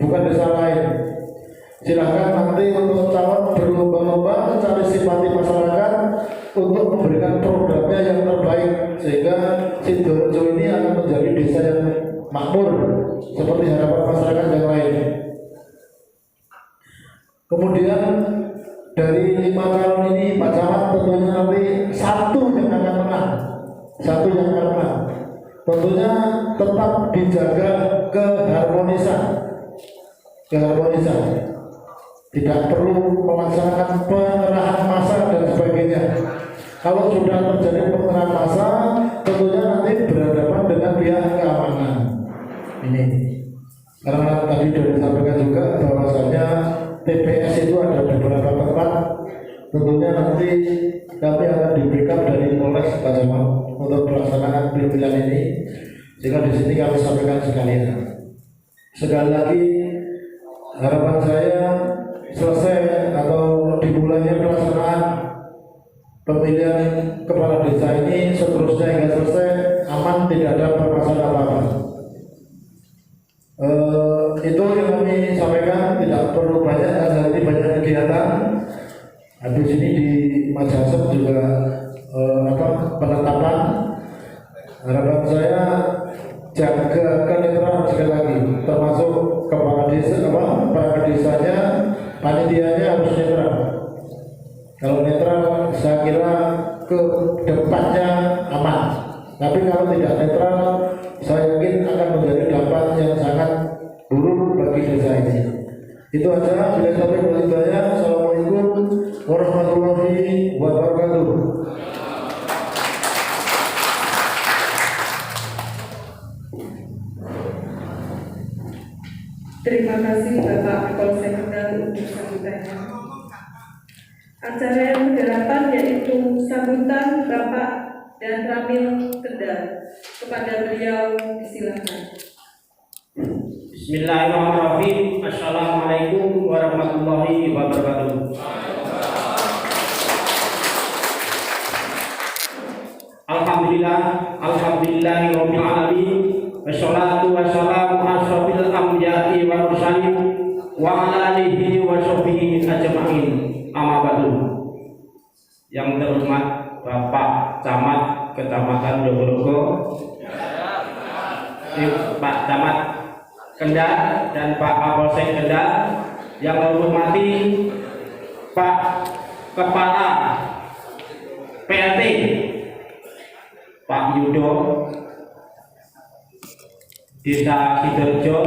bukan desa lain. Silakan nanti untuk calon berlomba-lomba mencari simpati masyarakat untuk memberikan programnya yang terbaik, sehingga Sidoarjo ini akan menjadi desa yang makmur seperti harapan masyarakat yang lain. Kemudian dari 5 calon ini Pak Camat tentunya nanti satu yang akan menang. Tentunya tetap dijaga keharmonisan. Tidak perlu melaksanakan pengerahan massa dan sebagainya. Kalau sudah terjadi pengerahan massa, tentunya nanti berhadapan dengan pihak keamanan. Ini karena tadi sudah disampaikan juga bahwasanya TPS itu ada beberapa tempat. Tentunya nanti kami akan di backup dari Polres Pak Camat untuk pelaksanaan pilihan ini, sehingga di sini kami sampaikan sekalian. Sekali lagi harapan saya selesai atau dimulainya pelaksanaan pemilihan kepala desa ini seterusnya hingga selesai aman, tidak ada permasalahan apa-apa. Itu yang kami sampaikan, tidak perlu banyak, nanti banyak kegiatan. Habis ini di Majasep juga penetapan. Harapan saya jaga kenetralan sekali lagi, termasuk kepala desa, para desanya, panitianya harus netral. Kalau netral, saya kira ke depannya aman. Tapi kalau tidak netral, saya yakin akan menjadi dampak yang sangat buruk bagi desa ini. Itu aja. Bila sampai berhidayah. Assalamualaikum warahmatullahi wabarakatuh. Terima kasih Bapak Kapolsek Kendal untuk sambutannya. Acara yang ke-8 yaitu sambutan Bapak dan Ramil Kendal. Kepada beliau disilakan. Bismillahirrahmanirrahim. Assalamualaikum warahmatullahi wabarakatuh. Alhamdulillahirabbil alamin. Wassalatu wassalamu asyrafil anbiya'i wal mursalin wa ala alihi wa sahbihi ajma'in. Amma ba'du. Yang terhormat Bapak Camat Kecamatan Jogorogo, Pak Camat Kendal dan Pak Kapolsek Kendal, yang saya hormati Pak Kepala PLT Pak Yudo Desa Sidoarjo,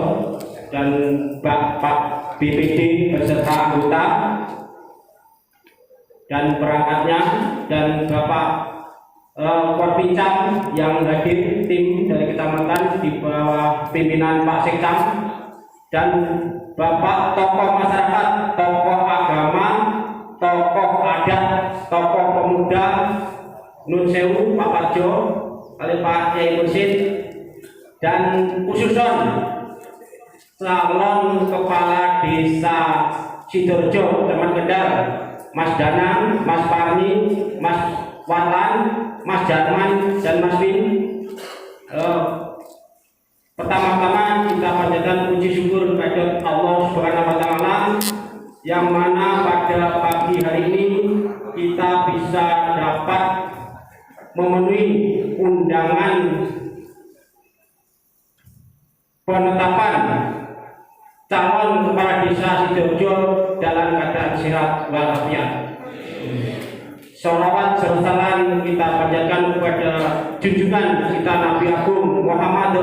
dan Pak BPD beserta anggota dan perangkatnya, dan Bapak Korpincam yang hadir, tim dari kecamatan di bawah pimpinan Pak Sekcam, dan Bapak tokoh masyarakat, tokoh agama, tokoh adat, tokoh pemuda, Nun Sewu, Pak Parjo, oleh Pak Yai Mursid, dan khususon calon kepala desa Sidoarjo, teman Kendal, Mas Danang, Mas Parni, Mas Warlan, Mas Jarman, dan Mas Win. Pertama-tama kita panjatkan puji syukur kepada Allah Subhanahu wa Ta'ala, yang mana pada pagi hari ini kita bisa dapat memenuhi undangan penetapan calon kepala desa Sidoarjo dalam keadaan sehat walafiat. Sholawat serta salam kita panjatkan kepada junjungan kita Nabi Agung Muhammad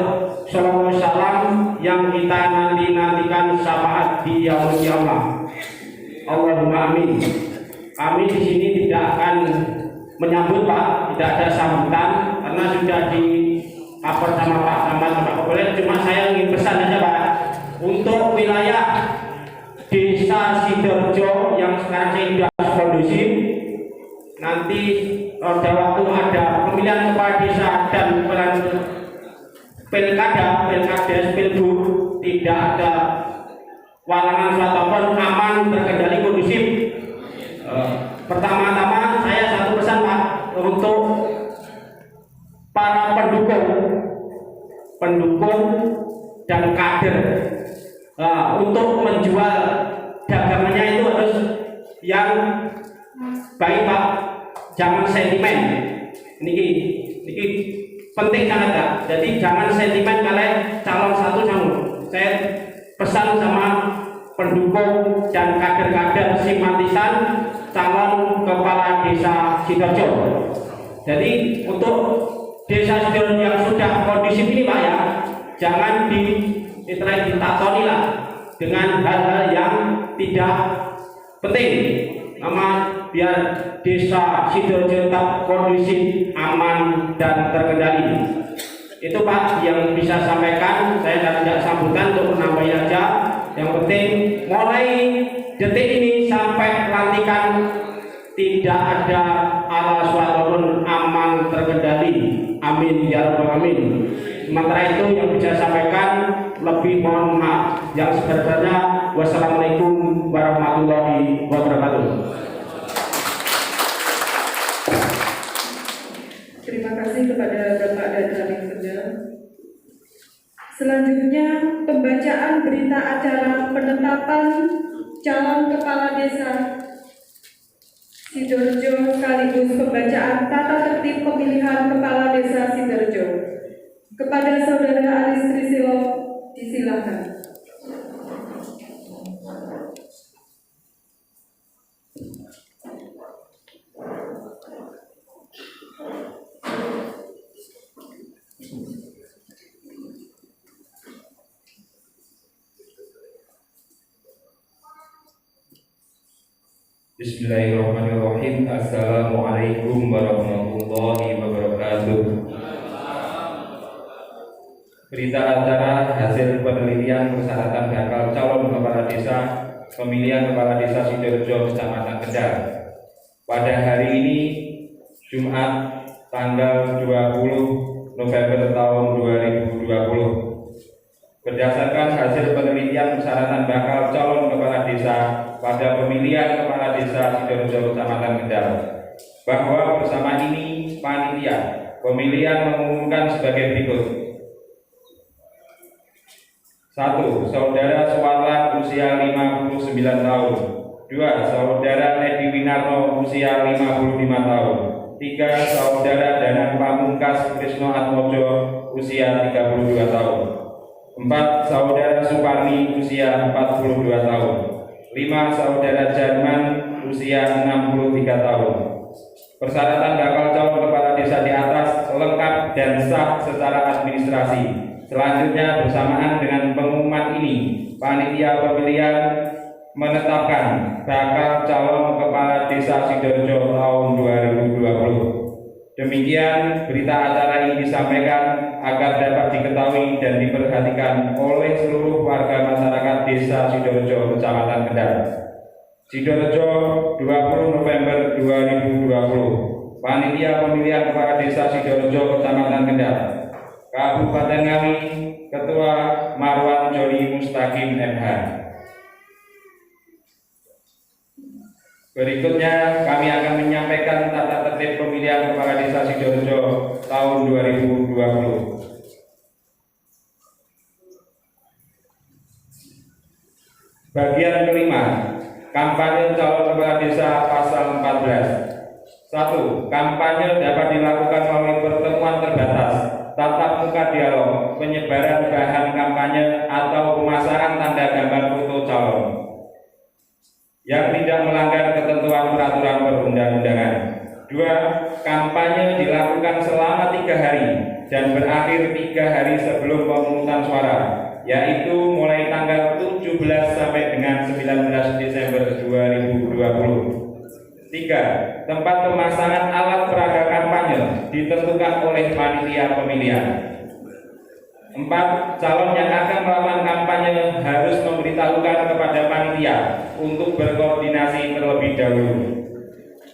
Sallallahu Alaihi Wasallam, yang kita nantikan syafaat di yaumul qiyamah. Allahumma amin. Kami di sini tidak akan menyambut Pak, tidak ada sambutan karena sudah di apa sama Pak Camat, Pak Kapolres. Cuma saya ingin pesan saja Pak, untuk wilayah desa Sidoarjo yang sekarang saya sudah kondusif, nanti pada waktu ada pemilihan kepala desa dan pilkada, pilgub, tidak ada walangan ataupun aman, terkendali, kondusif. Pertama-tama saya satu pesan Pak, untuk pendukung dan kader. Untuk menjual dagangannya itu harus yang baik Pak, jangan sentimen. Niki penting sangat Kak. Jadi jangan sentimen kalian calon satu sama. Saya pesan sama pendukung dan kader-kader simpatisan calon kepala desa Sidoarjo. Jadi untuk desa Sidoarjo yang sudah kondisif ini Pak ya, jangan ditatoni lah dengan hal-hal yang tidak penting. Biar desa Sidoarjo tetap kondusif, aman dan terkendali. Itu Pak yang bisa sampaikan. Saya tidak sambutan untuk menambahi aja. Yang penting mulai detik ini sampai pelantikan tidak ada ala suatu aman terkendali. Amin ya rabbal alamin. Sementara itu yang bisa sampaikan, lebih mohon maaf yang sebesar-besarnya. Wassalamualaikum warahmatullahi wabarakatuh. Terima kasih kepada Bapak dan Kami Sedang. Selanjutnya pembacaan berita acara penetapan calon kepala desa Sidoarjo sekaligus pembacaan tata tertib pemilihan kepala desa Sidoarjo. Kepada Saudara Aris Trisilo, disilakan. Bismillahirrahmanirrahim. Assalamualaikum warahmatullahi wabarakatuh. Berita acara hasil penelitian persyaratan bakal calon kepala desa pemilihan kepala desa Sidoarjo Kecamatan Kendal pada hari ini Jumat tanggal 20 November tahun 2020. Berdasarkan hasil penelitian persyaratan bakal calon kepala desa pada pemilihan kepala desa Sidoarjo Kecamatan Kendal, bahwa bersama ini panitia pemilihan mengumumkan sebagai berikut. 1. Saudara Suwarlan usia 59 tahun. 2. Saudara Edi Winarno usia 55 tahun. 3. Saudara Danang Pamungkas Krisno Atmojo usia 32 tahun. 4. Saudara Suparni usia 42 tahun. 5. Saudara Jarman usia 63 tahun. Persyaratan bakal calon kepala desa di atas lengkap dan sah secara administrasi. Selanjutnya bersamaan dengan pengumuman ini, panitia pemilihan menetapkan bakal calon kepala desa Sidoarjo tahun 2020. Demikian berita acara ini disampaikan agar dapat diketahui dan diperhatikan oleh seluruh warga masyarakat desa Sidoarjo Kecamatan Kendal. Sidoarjo 20 November 2020. Panitia pemilihan kepala desa Sidoarjo Kecamatan Kendal, Kabupaten Ngawi, Ketua Marwan Joni Mustaqim MH. Berikutnya kami akan menyampaikan tata tertib pemilihan kepala desa Sidoarjo tahun 2020. Bagian kelima, kampanye calon kepala desa pasal 14. 1. Kampanye dapat dilakukan melalui pertemuan terbatas, tatap muka dialog, penyebaran bahan kampanye atau pemasangan tanda gambar foto calon yang tidak melanggar ketentuan peraturan perundang-undangan. 2. Kampanye dilakukan selama 3 hari dan berakhir 3 hari sebelum pemungutan suara, yaitu mulai tanggal 17 sampai dengan 19 Desember 2020. 3. Tempat pemasangan alat peraga kampanye ditentukan oleh panitia pemilihan. 4. Calon yang akan melakukan kampanye harus memberitahukan kepada panitia untuk berkoordinasi terlebih dahulu.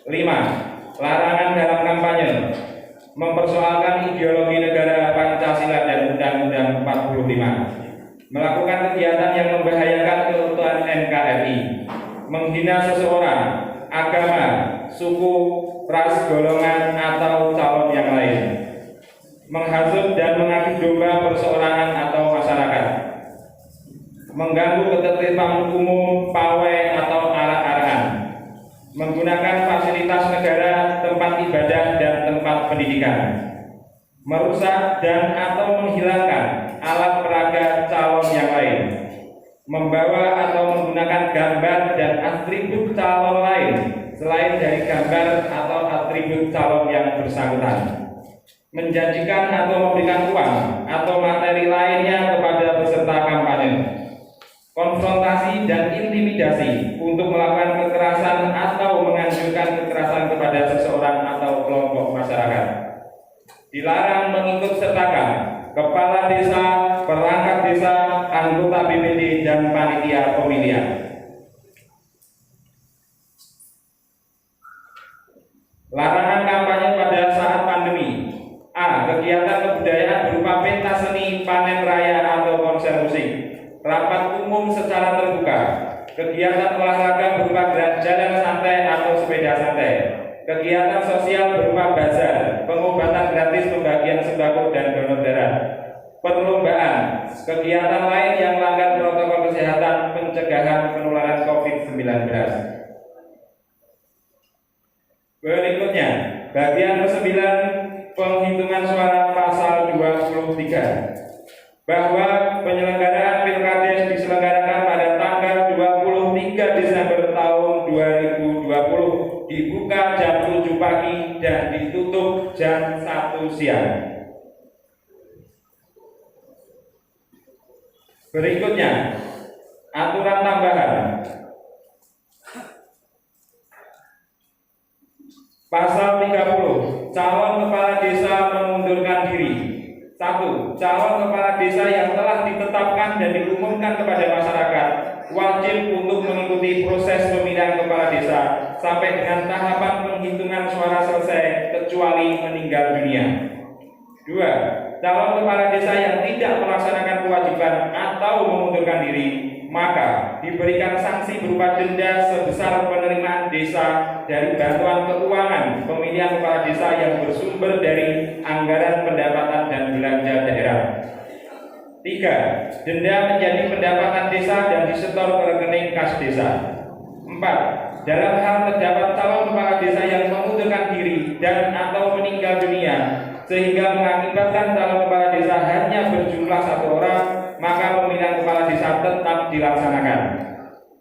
5. Larangan dalam kampanye mempersoalkan ideologi negara Pancasila dan Undang-Undang 45, melakukan kegiatan yang membahayakan keutuhan NKRI, menghina seseorang, agama, suku, ras, golongan, atau calon yang lain. menghasut dan mengadu domba perseorangan atau masyarakat, mengganggu ketertiban umum, pawai atau arak-arakan, menggunakan fasilitas negara, tempat ibadah dan tempat pendidikan, merusak dan atau menghilangkan alat peraga calon yang lain, membawa atau menggunakan gambar dan atribut calon lain selain dari gambar atau atribut calon yang bersangkutan, menjanjikan atau memberikan uang atau materi lainnya kepada peserta kampanye, konfrontasi dan intimidasi untuk melakukan kekerasan atau menganjurkan kekerasan kepada seseorang atau kelompok masyarakat. Dilarang mengikut sertakan kepala desa, perangkat desa, anggota BPD dan panitia pemilihan. Larangan kampanye pada saat pandemi. A. Kegiatan kebudayaan berupa pentas seni, panen raya atau konser musik, rapat umum secara terbuka, kegiatan olahraga berupa jalan santai atau sepeda santai, kegiatan sosial berupa bazar, pengobatan gratis, pembagian sembako dan donor darah, perlombaan, kegiatan lain yang melanggar protokol kesehatan pencegahan penularan COVID-19. Berikutnya, bagian ke-9 penghitungan suara pasal 23, bahwa penyelenggaraan Pilkades diselenggarakan pada tanggal 23 Desember tahun 2020, dibuka jam 7 pagi dan ditutup jam 1 siang. Berikutnya, aturan tambahan. Pasal 30, calon kepala desa mengundurkan diri. 1. Calon kepala desa yang telah ditetapkan dan diumumkan kepada masyarakat wajib untuk mengikuti proses pemilihan kepala desa sampai dengan tahapan penghitungan suara selesai kecuali meninggal dunia. 2. Calon kepala desa yang tidak melaksanakan kewajiban atau mengundurkan diri, maka diberikan sanksi berupa denda sebesar penerimaan desa dari bantuan keuangan pemilihan kepala desa yang bersumber dari anggaran pendapatan dan belanja daerah. 3. Denda menjadi pendapatan desa dan disetor ke rekening kas desa. 4. Dalam hal terdapat calon kepala desa yang mengundurkan diri dan atau meninggal dunia sehingga mengakibatkan calon kepala desa hanya berjumlah 1 orang, maka pemilihan kepala desa tetap dilaksanakan.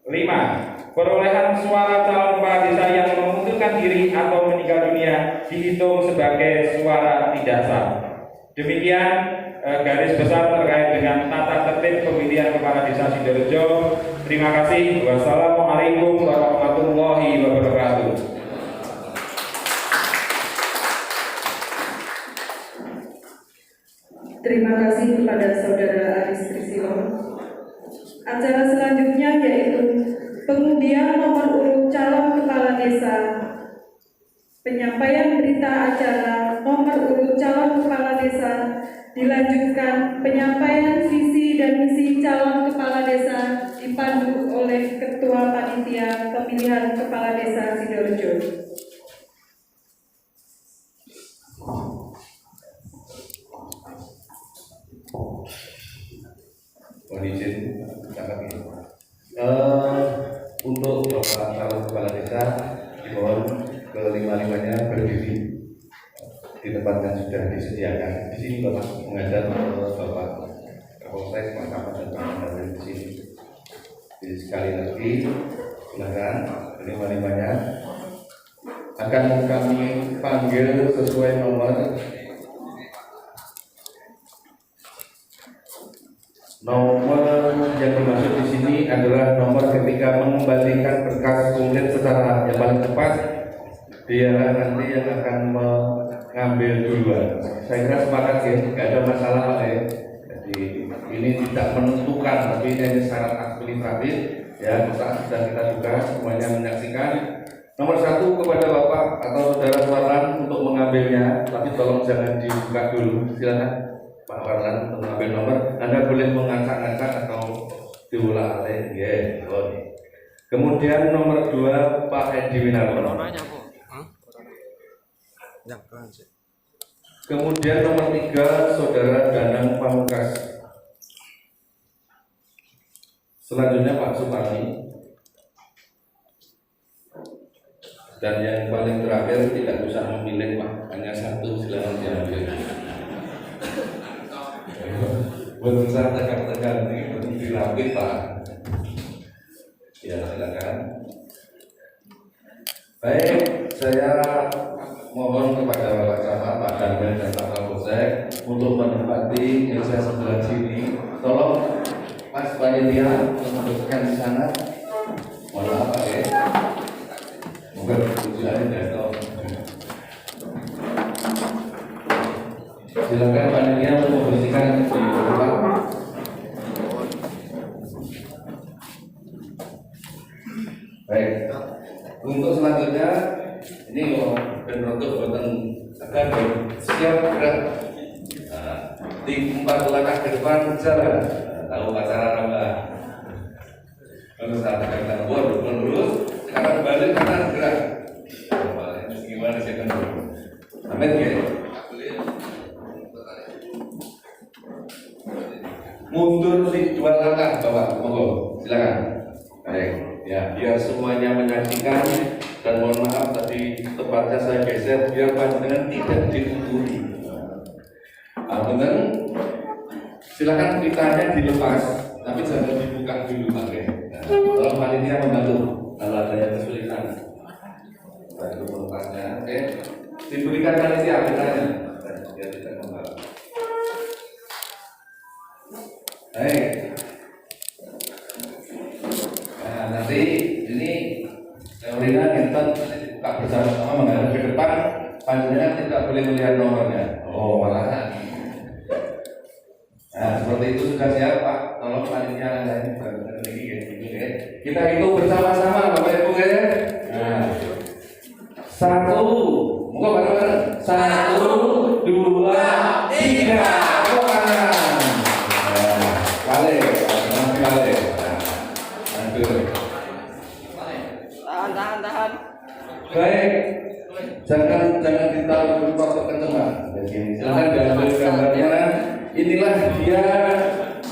5. Perolehan suara calon kepala desa yang mengundurkan diri atau meninggal dunia dihitung sebagai suara tidak sah. Demikian garis besar terkait dengan tata tertib pemilihan kepala desa Sidorejo. Terima kasih. Wassalamualaikum warahmatullahi wabarakatuh. Terima kasih kepada Saudara Aris Trisilo. Acara selanjutnya yaitu pengundian nomor urut calon kepala desa. Penyampaian berita acara nomor urut calon kepala desa dilanjutkan penyampaian visi dan misi calon kepala desa dipandu oleh Ketua Panitia Pemilihan Kepala Desa Sidorejo. Mohon izin untuk Bapak calon kepala desa dimohon kelima-limanya berdiri di tempat yang sudah disediakan. Di sini Bapak menghadap Bapak Kapolsek, Pak Kapolres dan Pak Kapolres di sini. Jadi sekali lagi silakan kelima-limanya akan kami panggil sesuai nomor yang dimaksud di sini adalah nomor ketika mengembalikan berkas kumplit secara yang paling cepat, dia nanti yang akan mengambil duluan. Saya kira sepakat ya, tidak ada masalah Pak ya. Jadi ini tidak menentukan, tapi ini syarat administratif ya. Sudah kita juga semuanya menyaksikan. Nomor 1 kepada Bapak atau Saudara Warlan untuk mengambilnya, tapi tolong jangan dibuka dulu. Silakan Pak Warlan untuk mengambil nomor. Anda boleh mengangkat-angkat atau diulang ya. Kemudian nomor 2 Pak Edi Winarno. Kemudian nomor 3 Saudara Danang Pamungkas. Selanjutnya Pak Supani. Dan yang paling terakhir tidak usah memilih Pak, hanya satu, silakan diambil. Berusaha tekan-tekan ini belum dirapit Pak. Ya silakan. Baik, saya mohon kepada Pak Camat, Pak Dandan dan Pak Kapolsek untuk menempati meja sebelah sini. Tolong Mas Panitia untuk di sana. Mohon maaf Pak ya. Mungkin tujuannya jatuh. Silakan panitia untuk membersihkan di depan. Baik. Untuk selanjutnya ini ben rotok boten akan siap gerak. Di 4 langkah ke depan jalan. Tahu acara nambah. Kalau saat kita buat lurus, sekarang balik kanan gerak. Gimana sih kan? Amin ya. Mundur di 2 langkah Bapak, monggo silakan. Baik, ya biar semuanya menyaksikan dan mohon maaf tadi tepatnya saya geser biar panjenengan tidak ditunggu. Benar, silakan pitanya dilepas, tapi jangan dibuka dulu Pak. Tolong panitia membantu kalau ada yang kesulitan. Bantu melepasnya, oke? Diberikan panitia pitanya, biar tidak membawa. Baik. Nah, nanti ini teorinya kita dibuka bersama-sama menghadap ke depan. Panjenengan tidak boleh melihat nomornya. Oh, malah. Nah, seperti itu sudah siap Pak. Tolong panitia lain ya. Kita hitung bersama-sama Bapak Ibu ya. Nah, 1, monggo bareng-bareng. 1, 2, 3. Balik. Tahan. Baik. Jangan ditaruh waktu kenceng Pak. Silakan diambil gambarnya. Inilah dia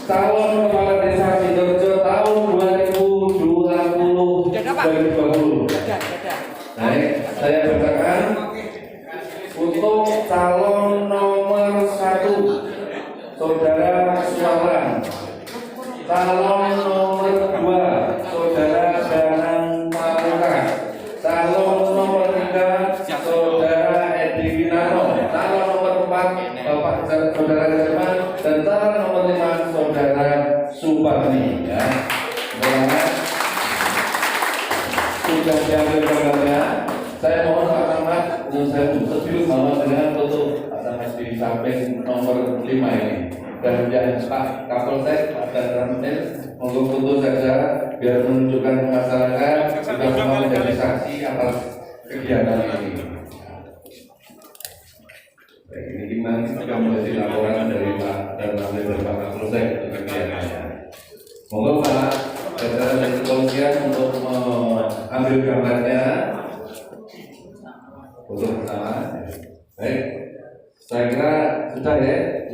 calon kepala desa Sidoarjo tahun 2020. Baik, saya bacakan untuk calon nomor 1 Saudara Suaran. Calon nomor 2 Saudara Danang Pamungkas. Calon nomor 3 Saudara Edi Winarno. Calon nomor 4 Bapak Saudara Jerman. Dan calon nomor 5 Saudara Suparni. Ya, sudah diambil gambarnya. Saya mohon Pak Camat untuk saya serius sama dengan foto Pak Camat di samping nomor 5 ini. Dan yang Pak Kapolsek, Pak Danramil, monggo foto saja biar menunjukkan ke masyarakat kita semua menjadi saksi atas kegiatan ini. Baik, ini gimana juga menjadi laporan dari Pak Danramil dan Pak Kapolsek untuk kegiatannya. Monggo Pak jajaran dari kepolisian untuk mengambil gambarnya foto bersama. Baik, saya kira sudah ya.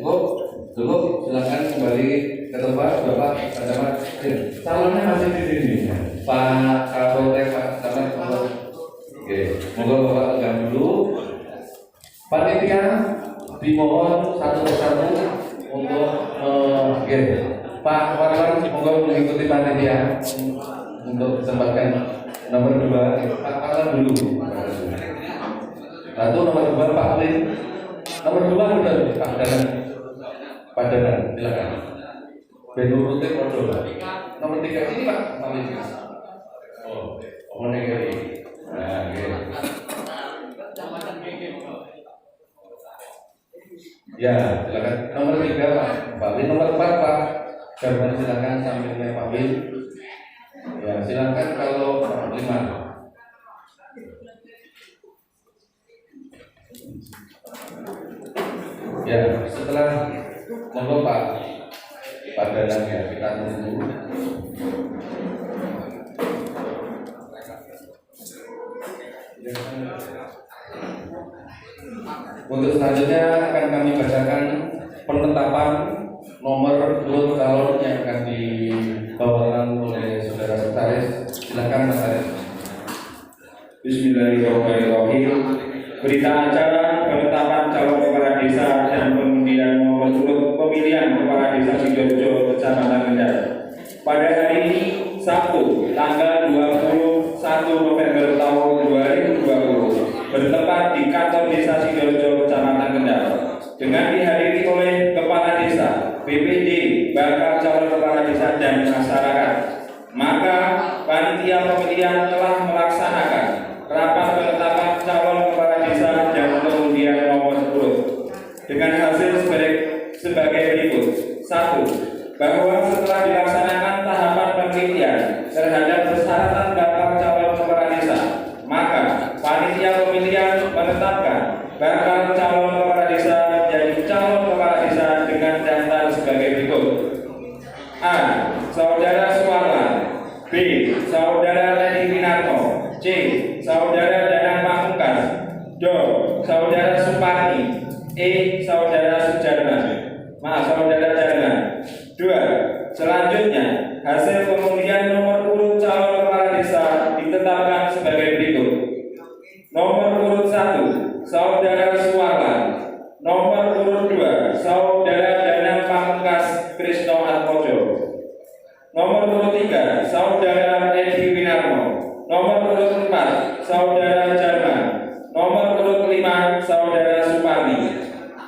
Cukup, silakan kembali ke tempat Bapak Camat. Calonnya masih di sini. Pak Kapolsek, Pak Camat. Oke, monggo Bapak tegang dulu. Panitia dimohon satu persatu untuk Pak Warwan monggo mengikuti panitia untuk kesempatan nomor 2. Pak Warwan dulu. Satu nomor 2 Pak Lin. Nomor 2 sudah Pak Danang. Pak Danang, silakan. Benurutin modal. Nomor 3 ini Pak. Oh, negeri. Nah, gitu. Ya, silakan. Nomor 3 Pak. Pak Lin. Nomor 4 Pak. Jangan silakan sambil Pak Lin. Ya, silakan kalau 5. Ya, setelah monggo Pak Danang ya, kita tunggu. Untuk selanjutnya akan kami bacakan penetapan nomor urut calon yang akan dibawakan oleh saudara sekretaris. Silakan Mas Arief. Bismillahirrahmanirrahim. Berita acara penetapan calon kepala desa dan pengundian nomor urut pemilihan kepala desa Sidoarjo, Kecamatan Kendal. Pada hari ini, Sabtu, tanggal 21 November tahun 2020, bertempat di kantor desa Sidoarjo, Kecamatan Kendal, dengan dihadiri oleh kepala desa, BPD, bakal calon kepala desa dan masyarakat. Maka panitia pemilihan telah melaksanakan rapat penetapan calon kepala desa dan pengundian nomor urut dengan hasil sebagai berikut. 1. Bahwa setelah dilaksanakan tahapan penelitian terhadap persyaratan bakal calon kepala desa, maka panitia pemilihan menetapkan bakal calon kepala desa menjadi calon kepala desa dengan daftar sebagai berikut. A. Saudara Suarlan. B. Saudara Leni Winarto. C. Saudara Danang Pamungkas. D. Saudara Suparni. E. Saudara Saudara Jarna. 2. Selanjutnya, hasil pemilihan nomor urut calon kepala desa ditetapkan sebagai berikut. Nomor urut 1, Saudara Suarlan. Nomor urut 2, Saudara Danang Pamungkas Krisno Atmojo. Nomor urut 3, Saudara Edi Winarno. Nomor urut 4, Saudara Jarman. Nomor urut 5, Saudara Suparni.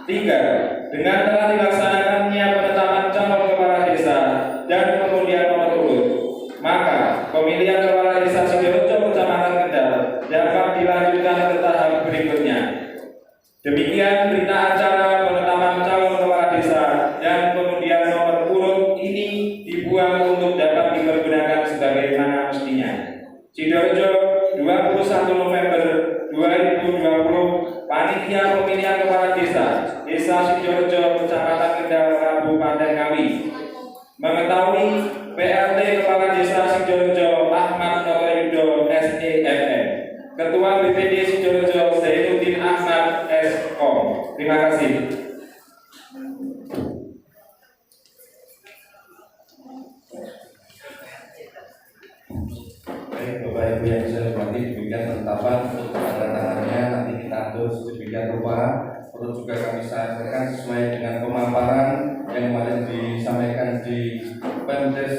3. Dengan telah dilaksanakannya penetapan calon kepala desa dan pengundian nomor urut, maka pemilihan kepala desa Sidoarjo, Kecamatan Kendal dapat dilanjutkan ke tahap berikutnya. Demikian berita acara penetapan calon kepala desa dan pengundian nomor urut ini dibuang untuk dapat dipergunakan sebagaimana mestinya. Sidoarjo, 21 November 2020, Panitia Pemilihan Kepala Desa Desa Sidoarjo, Kecamatan Kendal, Kabupaten Ngawi. Mengetahui PLT Kepala Desa Sidoarjo Ahmad Notoyudo SEFM, Ketua BPD Sidoarjo Zainuddin Ahmad S.Com. Terima kasih. Baik, Bapak Ibu yang saya hormati, demikian penetapan untuk penandatangannya nanti kita atur sedemikian rupa. Perlu juga kami sampaikan sesuai dengan pemaparan yang kemarin disampaikan di Pemdes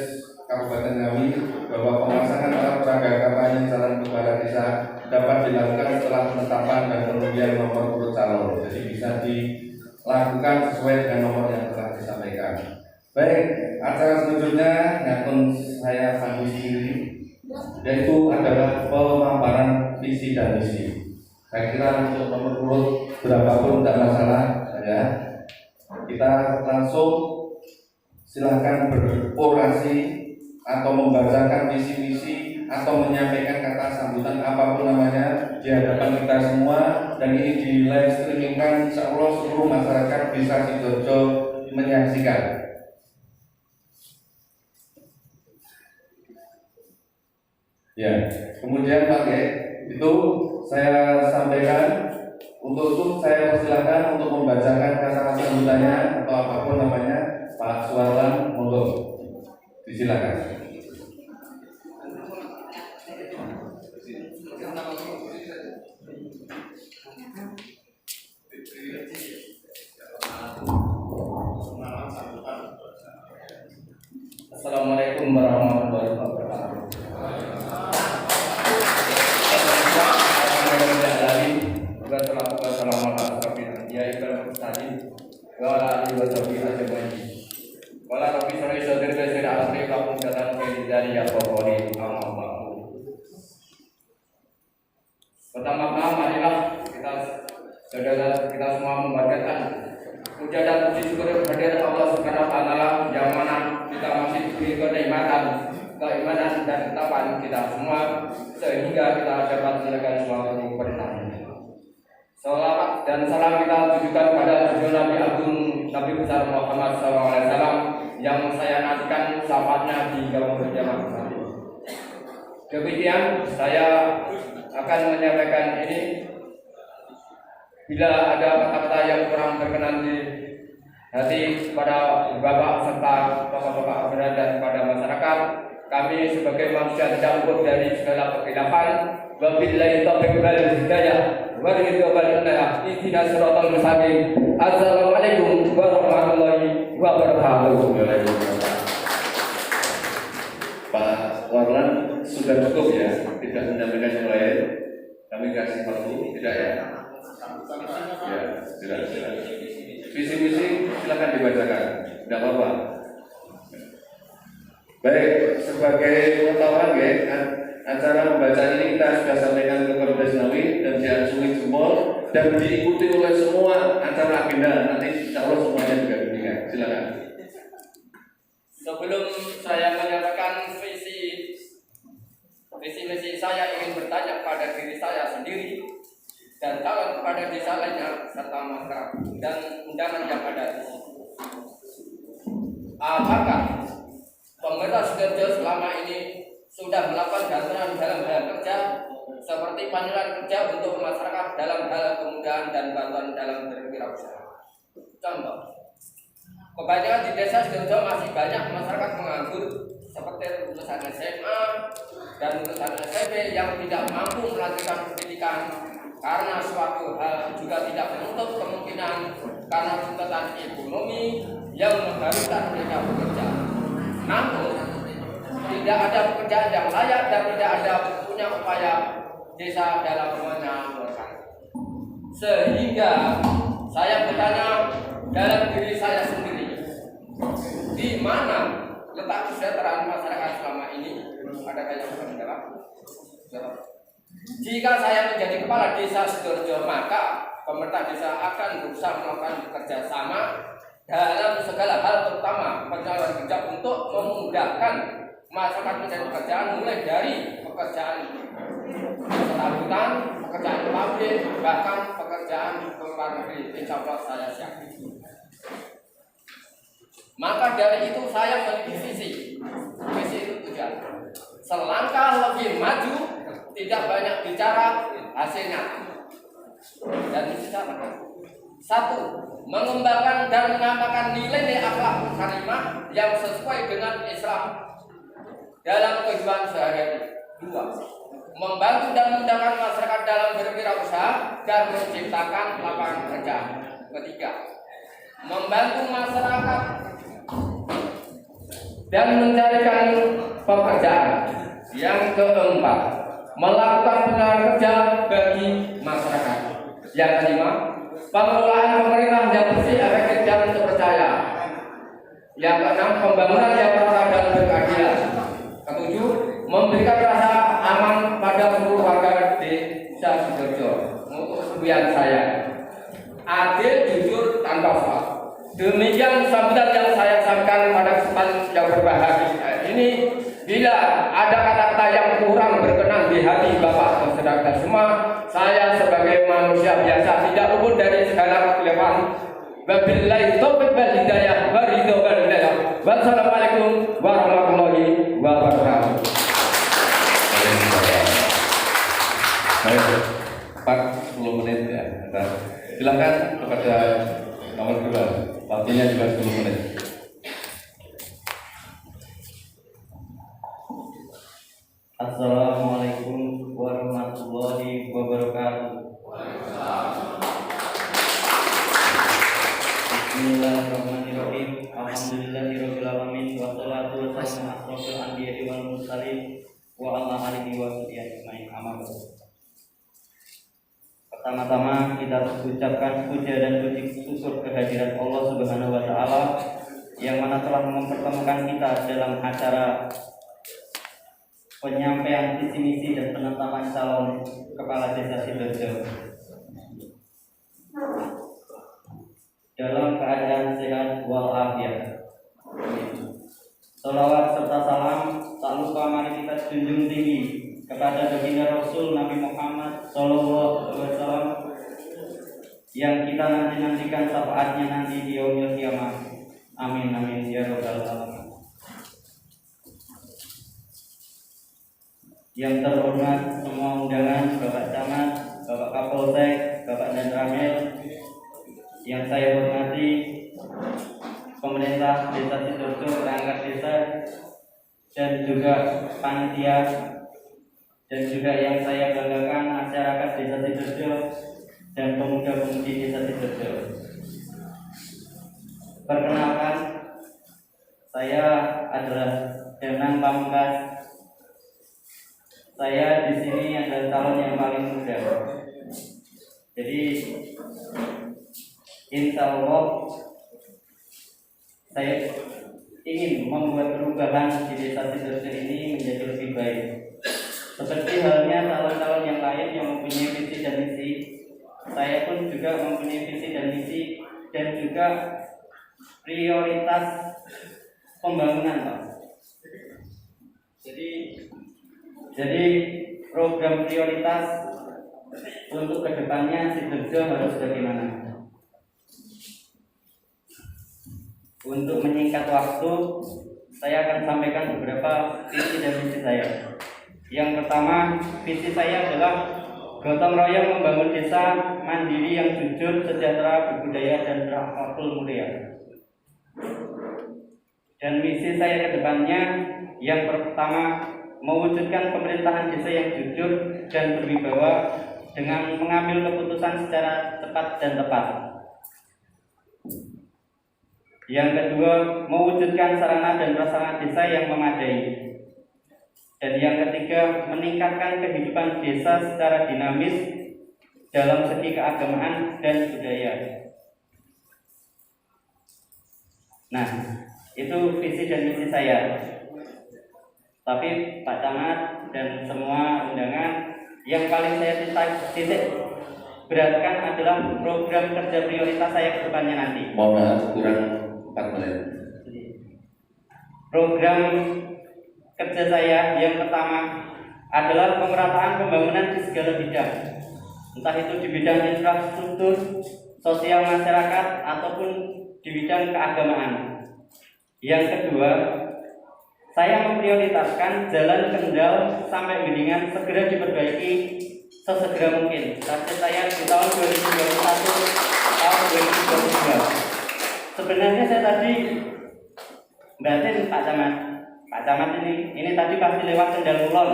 Kabupaten Ngawi bahwa pemasangan alat peraga kampanye calon kepala desa dapat dilakukan setelah penetapan dan pengundian nomor urut calon. Jadi bisa dilakukan sesuai dengan nomor yang telah disampaikan. Baik, acara selanjutnya yang pun saya pandu sendiri, yaitu adalah pemaparan visi dan misi. Saya kira untuk nomor urut berapapun tidak masalah, ya. Kita langsung silahkan berorasi atau membacakan visi misi atau menyampaikan kata sambutan apapun namanya di hadapan kita semua, dan ini di live streamingkan, insya Allah seluruh masyarakat bisa Sidoarjo menyaksikan. Ya, kemudian Pak G, itu saya sampaikan untuk itu saya persilakan untuk membacakan kata sambutannya atau apapun namanya. Pak Suarlan, monggo disilakan. Assalamualaikum warahmatullahi wabarakatuh. Pertama-tama marilah kita semua membacakan puja dan puji syukur kehadirat Allah Subhanahu wa taala yang mana kita masih diberi kenikmatan, keimanan dan ketakwaan kita semua sehingga kita dapat menjalankan suatu perintahnya. Salawat dan salam kita tujukan pada Nabi Agung Nabi besar Muhammad SAW yang saya nantikan syafaatnya di yaumul kiamat nanti. Demikian saya akan menyampaikan ini. Bila ada kata-kata yang kurang berkenan di hati kepada Bapak serta Bapak-Bapak Abra dan kepada masyarakat, kami sebagai manusia tidak luput dari segala kekhilafan. Wabillahi taufiq wal hidayah. Ihdinas siratal mustaqim. Assalamualaikum warahmatullahi wabarakatuh. Pak Warlan sudah cukup ya, tidak menyampaikan yang lain. Kami kasih waktu, tidak ya? Ya, silakan. Visi-misi silakan dibacakan, tidak apa-apa. Baik, sebagai pengetahuan ya, acara pembacaan ini kita sudah sampaikan ke Kordes Nawi dan diacungi jempol dan diikuti oleh semua acara agenda. Nanti insya Allah semuanya juga demikian. Silakan. Sebelum saya menyampaikan visi saya, ingin bertanya pada diri saya sendiri dan calon kepada desa lainnya serta masyarakat dan undangan yang ada di sini. Apakah pemerintah Sidoarjo selama ini sudah melakukan bantuan dalam hal kerja seperti panggilan kerja untuk masyarakat dalam hal kemudahan dan bantuan dalam berwirausaha? Contoh, kebanyakan di desa Sidoarjo masih banyak masyarakat menganggur seperti lulusan SMA dan lulusan SMP yang tidak mampu melanjutkan pendidikan karena suatu hal juga tidak menutup kemungkinan karena tuntutan ekonomi yang mengharuskan mereka bekerja. Namun tidak ada pekerjaan yang layak dan tidak ada punya upaya desa dalam menyalurkan. Sehingga saya bertanya dalam diri saya sendiri, di mana letak kesejahteraan masyarakat selama ini? Ada yang bisa menjawab? Jika saya menjadi kepala desa Sidoarjo, maka pemerintah desa akan berusaha melakukan kerjasama dalam segala hal, terutama pencarian kerja untuk memudahkan masyarakat mencari pekerjaan, mulai dari pekerjaan serabutan, pekerjaan pabrik, bahkan pekerjaan keluar negeri. Insya Allah saya siap. Maka dari itu saya memiliki visi itu tujuan. Selangkah lebih maju, tidak banyak bicara, hasilnya. Dan bicara. Satu, mengembangkan dan mengamalkan nilai-nilai akhlak karimah yang sesuai dengan Islam dalam kehidupan sehari-hari. Dua, membantu dan memudahkan masyarakat dalam berwirausaha dan menciptakan lapangan kerja. Ketiga, membantu masyarakat dan mencarikan pekerjaan. Yang keempat, melakukan pencarian kerja bagi masyarakat. Yang kelima, pengelolaan pemerintah yang bersih, efektif dan terpercaya. Yang keenam, pembangunan yang merata dan berkeadilan. Ketujuh, memberikan rasa aman pada seluruh warga desa Sidoarjo. Untuk kemudian saya, adil, jujur, tanpa salah. Demikian sambutan yang saya sampaikan pada kesempatan yang berbahagia ini. Bila ada kata-kata yang kurang berkenan di hati Bapak dan saudara semua, saya sebagai manusia biasa tidak luput dari segala kekhilafan. Wabillahi taufiq wal hidayah. Wassalamualaikum warahmatullahi wabarakatuh. Baik, Pak, 10 menit ya. Silakan kepada nomor 2. Waktunya juga 10 menit. Assalamualaikum warahmatullahi wabarakatuh. Bismillahirrahmanirrahim. Alhamdulillahirabbil alamin wassalatu wassalamu ala asrofil anbiya'i wal mursalin wa ala alihi wa sahbihi ajmain. Amma ba'du. Pertama-tama kita ucapkan puja dan puji syukur kehadirat Allah Subhanahu wa taala yang mana telah mempertemukan kita dalam acara penyampaian visi misi dan penetapan calon kepala desa Sidoarjo dalam keadaan sehat walafiat. Salawat serta salam tak lupa mari kita junjung tinggi kepada baginda Rasul Nabi Muhammad Sallallahu Alaihi Wasallam yang kita nantikan syafaatnya nanti di yaumil kiamah. Amin amin ya rabbal alamin. Yang terhormat semua undangan, Bapak Camat, Bapak Kapolsek, Bapak dan Ramil, yang saya hormati pemerintah Desa Sidoarjo, perangkat desa, dan juga panitia, dan juga yang saya banggakan masyarakat Desa Sidoarjo dan pemuda-pemudi Desa Sidoarjo. Perkenalkan, saya adalah Danang Pamungkas. Saya di sini adalah calon yang paling muda. Jadi, insya Allah saya ingin membuat perubahan di Desa Sidoarjo ini menjadi lebih baik. Seperti halnya calon-calon yang lain yang mempunyai visi dan misi, saya pun juga mempunyai visi dan misi dan juga prioritas pembangunan, Pak. Jadi program prioritas untuk kedepannya Sidoarjo harus bagaimana? Untuk menyingkat waktu, saya akan sampaikan beberapa visi dan misi saya. Yang pertama, visi saya adalah gotong royong membangun desa mandiri yang jujur, sejahtera, berbudaya, dan berakhlakul mulia. Dan misi saya ke depannya, yang pertama, mewujudkan pemerintahan desa yang jujur dan berwibawa dengan mengambil keputusan secara cepat dan tepat. Yang kedua, mewujudkan sarana dan prasarana desa yang memadai. Dan yang ketiga, meningkatkan kehidupan desa secara dinamis dalam segi keagamaan dan budaya. Nah, itu visi dan misi saya. Tapi Pak Camat dan semua undangan, yang paling saya titik beratkan adalah program kerja prioritas saya ke depannya nanti. Mohon maaf, kurang 4 menit. Program kerja saya yang pertama adalah pemerataan pembangunan di segala bidang, entah itu di bidang infrastruktur, sosial masyarakat, ataupun di bidang keagamaan. Yang kedua, saya memprioritaskan jalan Kendal sampai Geningan segera diperbaiki sesegera mungkin. Target saya di tahun 2021 tahun 2022. Sebenarnya saya tadi batin Pak Camat ini tadi pasti lewat Kendal Kulon.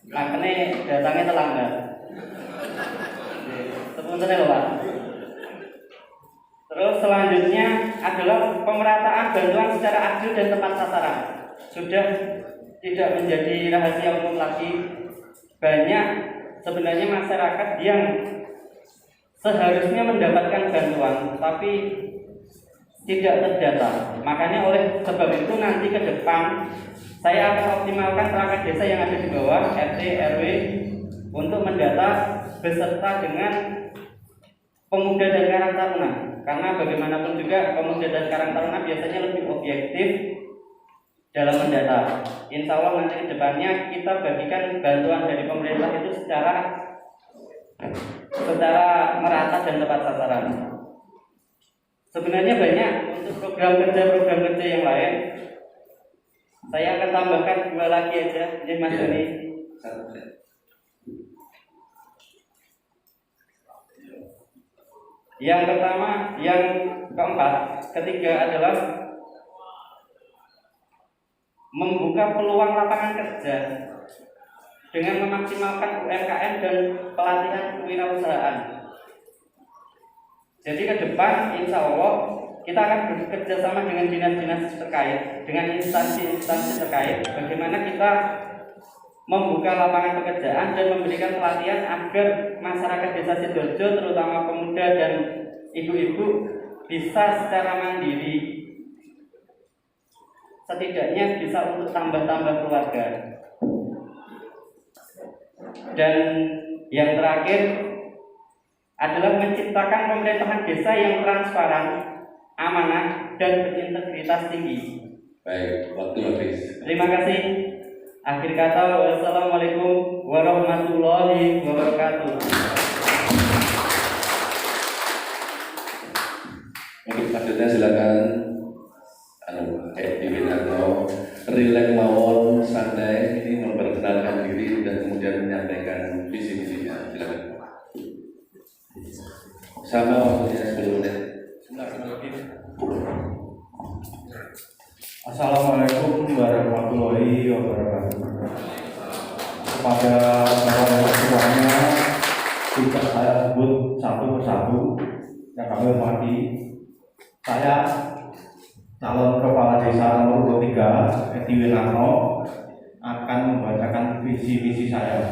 Makanya datangnya terlambat. Sebenarnya loh Pak. Terus selanjutnya adalah pemerataan bantuan secara adil dan tepat sasaran. Sudah tidak menjadi rahasia umum lagi. Banyak sebenarnya masyarakat yang seharusnya mendapatkan bantuan tapi tidak terdata. Makanya oleh sebab itu nanti ke depan saya akan optimalkan perangkat desa yang ada di bawah RT RW untuk mendata beserta dengan pemuda dan karang taruna. Karena bagaimanapun juga pemuda dan karang taruna biasanya lebih objektif dalam mendata. Insya Allah nanti ke depannya kita bagikan bantuan dari pemerintah itu secara merata dan tepat sasaran. Sebenarnya banyak untuk program kerja yang lain. Saya akan tambahkan 2 lagi aja, Mas Doni. Yang pertama, yang keempat, ketiga adalah membuka peluang lapangan kerja dengan memaksimalkan UMKM dan pelatihan kewirausahaan. Jadi ke depan insya Allah kita akan bekerja sama dengan dinas-dinas terkait, dengan instansi-instansi terkait, bagaimana kita membuka lapangan pekerjaan dan memberikan pelatihan agar masyarakat Desa Sidoarjo, terutama pemuda dan ibu-ibu, bisa secara mandiri, setidaknya bisa untuk tambah-tambah keluarga. Dan yang terakhir adalah menciptakan pemerintahan desa yang transparan, amanah, dan berintegritas tinggi. Baik, waktu habis. Terima kasih. Akhir kata, wassalamualaikum warahmatullahi wabarakatuh. Mungkin selanjutnya silakan Edi Winarno, rileks mawon, santai, ini memperkenalkan diri dan kemudian menyampaikan visi misinya. Silakan. Sama waktunya 10 menit. Assalamualaikum warahmatullahi wabarakatuh. Kepada bapak-bapak semuanya, tidak saya sebut satu persatu yang kami hormati. Saya calon kepala desa nomor 23 Edi Winarno akan membacakan visi misi saya.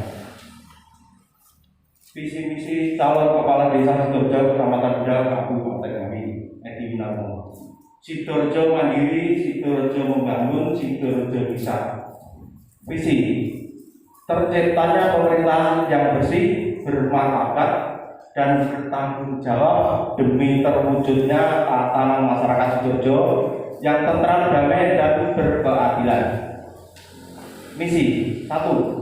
Visi misi calon kepala desa Sidoarjo Kecamatan Bedal Kabupaten Ngawi Edi Winarno. Sidoarjo mandiri, Sidoarjo membangun, Sidoarjo bisa. Visi: terciptanya pemerintahan yang bersih, bermartabat, dan bertanggung jawab demi terwujudnya tatanan masyarakat Sidoarjo yang tentram, damai, dan berkeadilan. Misi 1.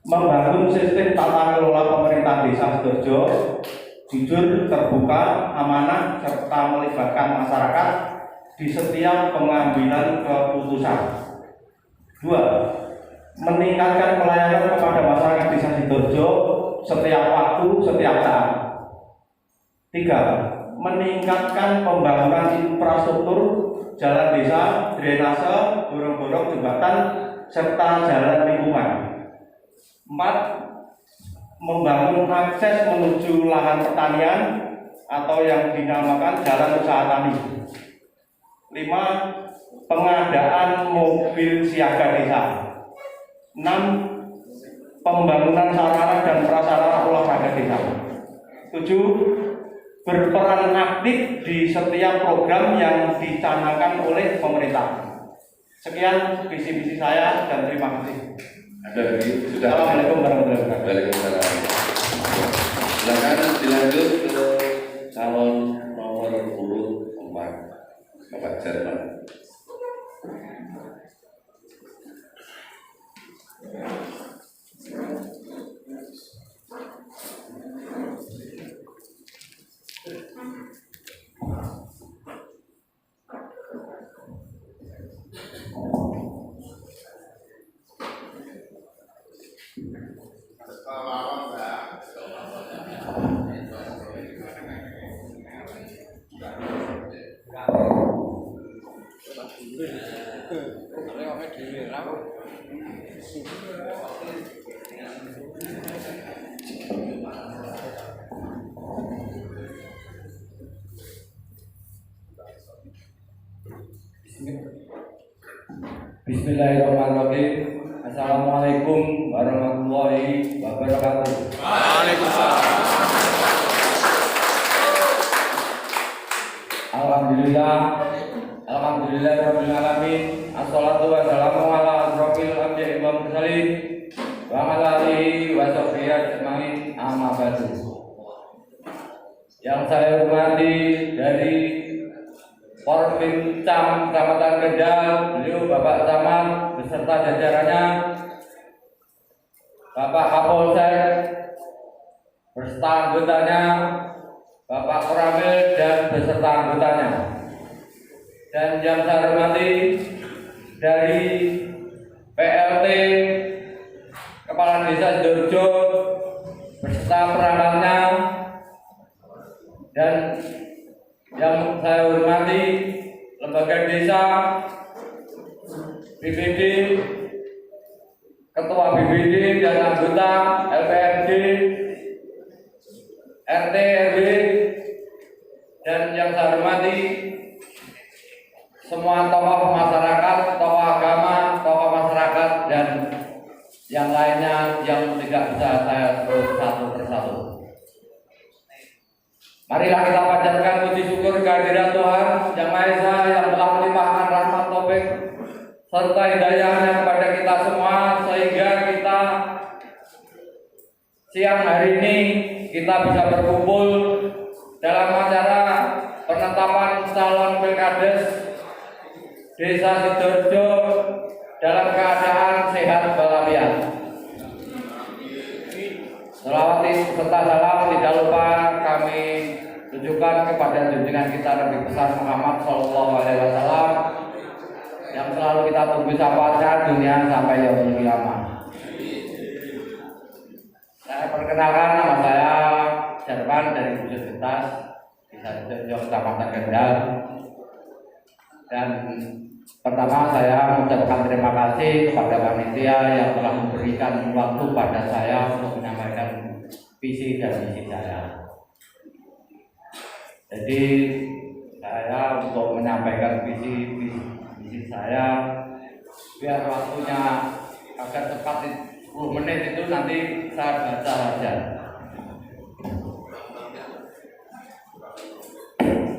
Membangun sistem tata kelola pemerintahan desa Sidoarjo jujur, terbuka, amanah, serta melibatkan masyarakat di setiap pengambilan keputusan. 2. Meningkatkan pelayanan kepada masyarakat desa Sidoarjo setiap waktu, setiap saat. 3. Meningkatkan pembangunan infrastruktur jalan desa, drainase, gorong-gorong, jembatan, serta jalan lingkungan. 4. Membangun akses menuju lahan pertanian atau yang dinamakan jalan usaha tani. 5. Pengadaan mobil siaga desa. 6. Pembangunan sarana dan prasarana olahraga desa. 7. Berperan aktif di setiap program yang dicanangkan oleh pemerintah. Sekian visi-visi saya dan terima kasih. Ada lagi? Sudah. Assalamualaikum warahmatullahi wabarakatuh. Waalaikumsalam. Silakan dilanjut ke calon nomor urut 4, Bapak Jerman. Bismillahirrahmanirrahim. Assalamualaikum warahmatullahi wabarakatuh. Waalaikumsalam. Alhamdulillah rabbil alamin. Assalatu wassalamu ala asrofil anbiya'i wal mursalin wa ala alihi wa sahbihi ajmain, amma ba'du. Yang saya hormati dari Porpimcam Kecamatan Kendal, beliau Bapak Camat beserta jajarannya, Bapak Kapolsek beserta anggotanya, Bapak Koramil dan beserta anggotanya. Dan yang saya hormati dari PLT Kepala Desa Sidoarjo beserta perangkatnya, dan yang saya hormati lembaga desa, BPD, ketua BPD dan anggota LPMD, RT RW, dan yang saya hormati semua tokoh masyarakat, tokoh agama, tokoh masyarakat, dan yang lainnya yang tidak bisa saya sebut satu persatu. Marilah kita panjatkan puji syukur kehadirat Tuhan Yang Maha Esa yang telah melimpahkan rahmat taufik serta hidayahnya kepada kita semua, sehingga kita siang hari ini kita bisa berkumpul dalam acara penetapan calon pilkades Desa Sidoarjo dalam keadaan sehat walafiat. Selawat serta salam tidak lupa kami tunjukkan kepada junjungan kita Nabi besar Muhammad SAW yang selalu kita tunggu syafaatnya dunia sampai yaumul qiyamah. Saya perkenalkan, nama saya Jarwan dari Puskesmas Desa Sidoarjo Kecamatan Kendal. Dan pertama saya mengucapkan terima kasih kepada panitia yang telah memberikan waktu pada saya untuk menyampaikan visi dan misi saya. Jadi saya untuk menyampaikan visi saya, biar waktunya agak cepat 10 menit itu nanti saya baca saja.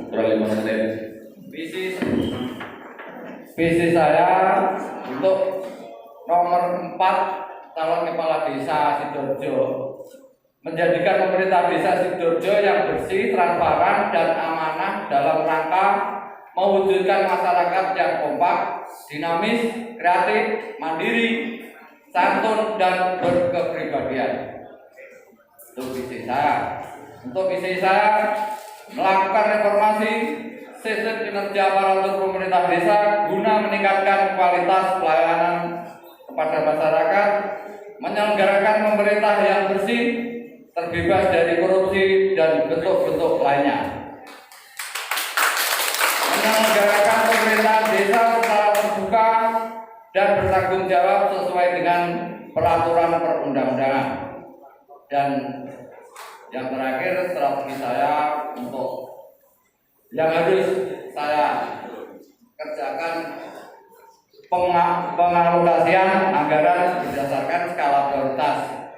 Kurang 5 menit. Visi saya untuk nomor 4 calon kepala desa Sidoarjo, menjadikan pemerintah desa Sidoarjo yang bersih, transparan, dan amanah dalam rangka mewujudkan masyarakat yang kompak, dinamis, kreatif, mandiri, santun, dan berkepribadian. Itu visi saya. Untuk visi saya melakukan reformasi sistem kinerja aparatur pemerintah desa guna meningkatkan kualitas pelayanan kepada masyarakat, menyelenggarakan pemerintah yang bersih, terbebas dari korupsi dan bentuk-bentuk lainnya, menyelenggarakan pemerintahan desa secara terbuka dan bertanggung jawab sesuai dengan peraturan perundang-undangan. Dan yang terakhir, strategi saya untuk yang harus saya kerjakan pengalokasian anggaran berdasarkan skala prioritas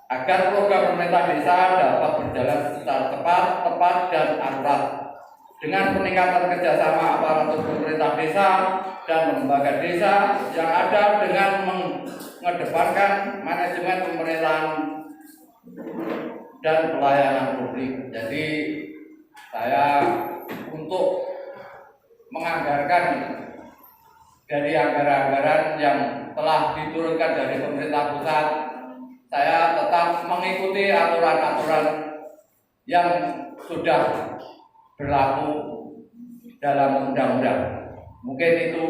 agar program pemerintah desa dapat berjalan secara tepat, dan akurat dengan peningkatan kerjasama aparatur pemerintah desa dan lembaga desa yang ada dengan mengedepankan manajemen pemerintahan dan pelayanan publik. Jadi saya untuk menganggarkan dari anggaran-anggaran yang telah diturunkan dari pemerintah pusat, saya tetap mengikuti aturan-aturan yang sudah berlaku dalam undang-undang. Mungkin itu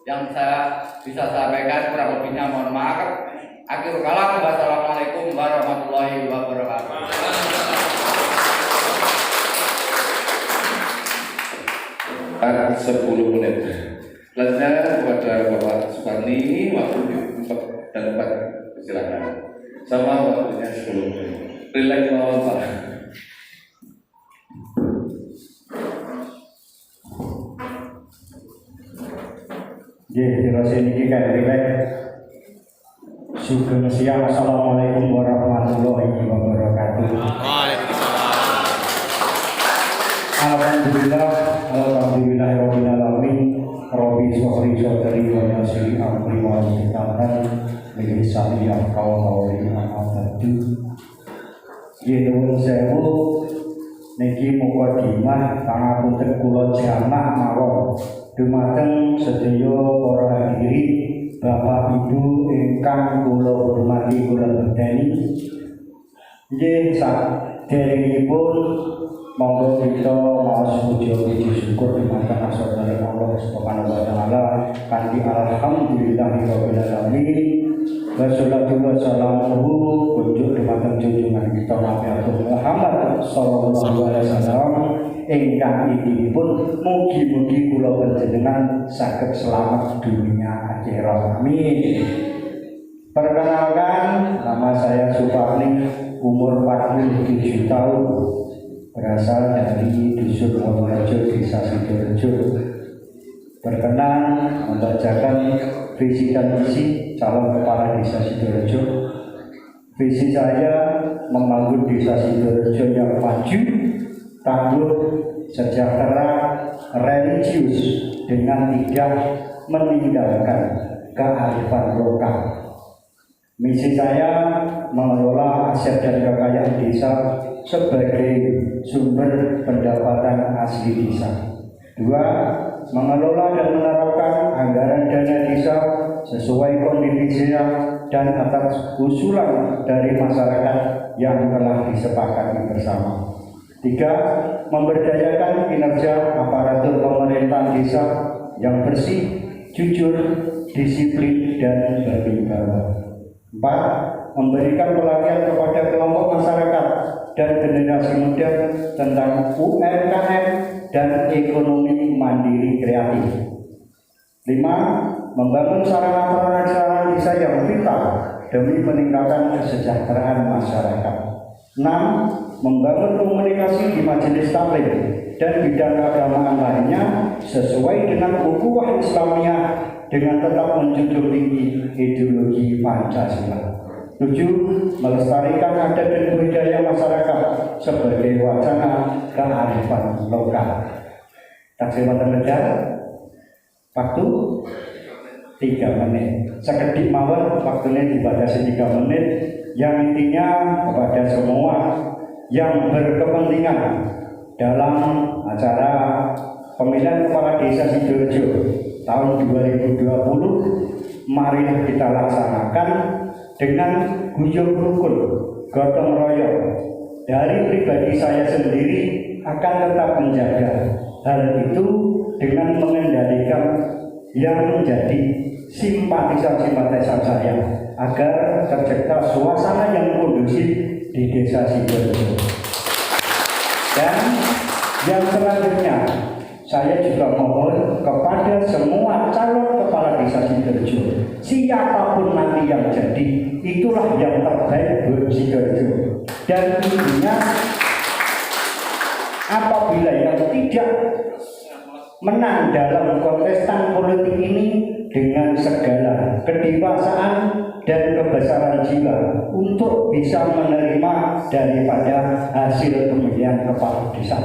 yang saya bisa sampaikan, kurang lebihnya mohon maaf. Akhirul kalam, wassalamualaikum warahmatullahi wabarakatuh. 10 menit. Selanjutnya kepada Bapak Sukarni, waktu dan Pak silakan. Sama waktunya 10 menit. Relax mawon Pak. Terima kasih kan relax. Sugeng siang, assalamualaikum warahmatullahi wabarakatuh. Alhamdulillah rabbil alamin. Rabbi sholli sholli wa yassir amri wa hlul min lisani yafqahu qawli amadu. Yen sewu niki mukadimah pangapunten kula jamak mawon dumateng sedaya para hadirin Bapak Ibu ingkang kula hormati kula berdani. Nggih saderengipun monggo kita maos puji syukur dumateng asmanipun Allah Subhanahu wa taala kanthi alhamdulillahirabbil alamin. Wassalatu wassalamu kunjuk dumateng junjungan kita Nabi Muhammad sallallahu alaihi wasallam ingkang inginipun mugi-mugi kula panjenengan saged selamat dunia akhirat. Amin. Perkenalkan, nama saya Suparni, umur 47 tahun, berasal dari Dusun Wonorejo, Desa Sidoarjo. Berkenan membacakan visi dan misi calon kepala Desa Sidoarjo. Visi saya membangun Desa Sidoarjo yang maju, tangguh, sejahtera, religius dengan tidak meninggalkan kearifan lokal. Misi saya mengelola aset dan kekayaan desa sebagai sumber pendapatan asli desa. 2. Mengelola dan menerapkan anggaran dana desa sesuai kondisi dan atas usulan dari masyarakat yang telah disepakati bersama. 3. Memberdayakan kinerja aparatur pemerintah desa yang bersih, jujur, disiplin, dan berwibawa. 4. memberikan pelatihan kepada kelompok masyarakat dan generasi muda tentang UMKM dan ekonomi mandiri kreatif. 5. Membangun sarana-prasarana desa yang vital demi peningkatan kesejahteraan masyarakat. 6. Membangun komunikasi di majelis taklim dan bidang keagamaan lainnya sesuai dengan ukhuwah Islamiyah dengan tetap menjunjung tinggi ideologi Pancasila. 7. Melestarikan adat dan budaya masyarakat sebagai wacana kearifan lokal. Taksiwatan kerja waktu 3 menit. Sekedik mawon waktunya dibatasi 3 menit. Yang intinya kepada semua yang berkepentingan dalam acara pemilihan kepala desa Sidoarjo tahun 2020, mari kita laksanakan dengan guyub rukun, gotong royong. Dari pribadi saya sendiri akan tetap menjaga hal itu dengan mengendalikan yang menjadi simpatisan-simpatisan saya agar tercipta suasana yang kondusif di desa Sidoarjo. Dan yang selanjutnya, saya juga mohon kepada semua calon kepala desa Sidoarjo, siapapun nanti yang jadi, itulah yang terbaik buat Sidoarjo. Dan intinya, apabila yang tidak menang dalam kontestan politik ini dengan segala kedewasaan dan kebesaran jiwa untuk bisa menerima daripada hasil pemilihan kepala desa.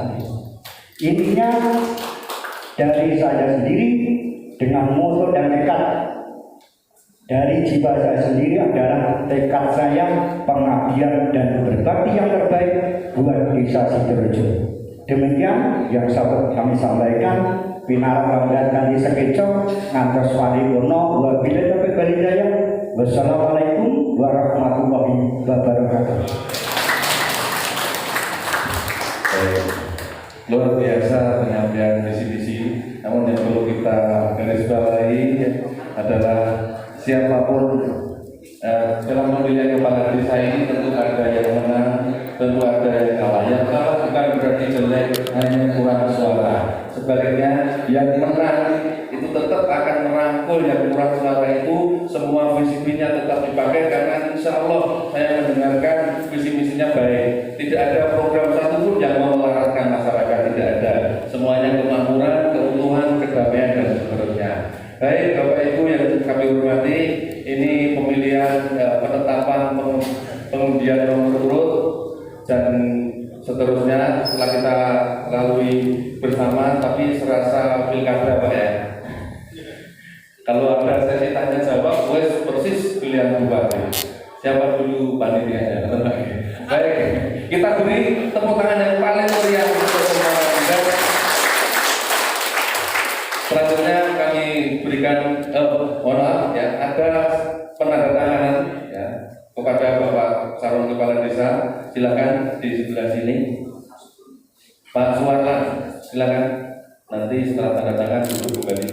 Intinya dari saya sendiri dengan moto dan tekad dari jiwa saya sendiri adalah tekad saya pengabdian dan berbakti yang terbaik buat desa Sidoarjo. Demikian yang kami sampaikan. Pinarang dan kanthi sekeco ngantos walikono wabillahi taufiq wal hidayah. Wassalamualaikum warahmatullahi wabarakatuh. Luar biasa penyampaian visi-visi. Namun yang perlu kita garis bawahi adalah siapapun dalam pemilihan kepala desa ini tentu ada yang menang, tentu ada yang kalah. Yang kalah bukan berarti jelek, hanya kurang suara. Sebaliknya yang menang itu tetap akan merangkul yang kurang suara itu, semua visi-misinya tetap dipakai karena insya Allah saya mendengarkan visi-misinya baik. Tidak ada program satupun yang memelaratkan masyarakat, tidak ada. Semuanya kemakmuran, keutuhan, kedamaian dan seterusnya. Baik Bapak Ibu yang kami hormati, ini pemilihan penetapan pengundian nomor urut dan seterusnya setelah kita lalui bersama, tapi serasa pilkada Pak ya. Kalau ada sesi tanya jawab, wes persis pilihan bupati. Siapa dulu panitianya? Baik, kita beri tepuk tangan yang paling meriah untuk semua kandidat. Selanjutnya kami berikan, mohon maaf ya, ada penandatanganan ya kepada Bapak calon kepala desa. Silakan di sebelah sini, Pak Suwarlan, silakan. Nanti setelah tanda tangan duduk kembali.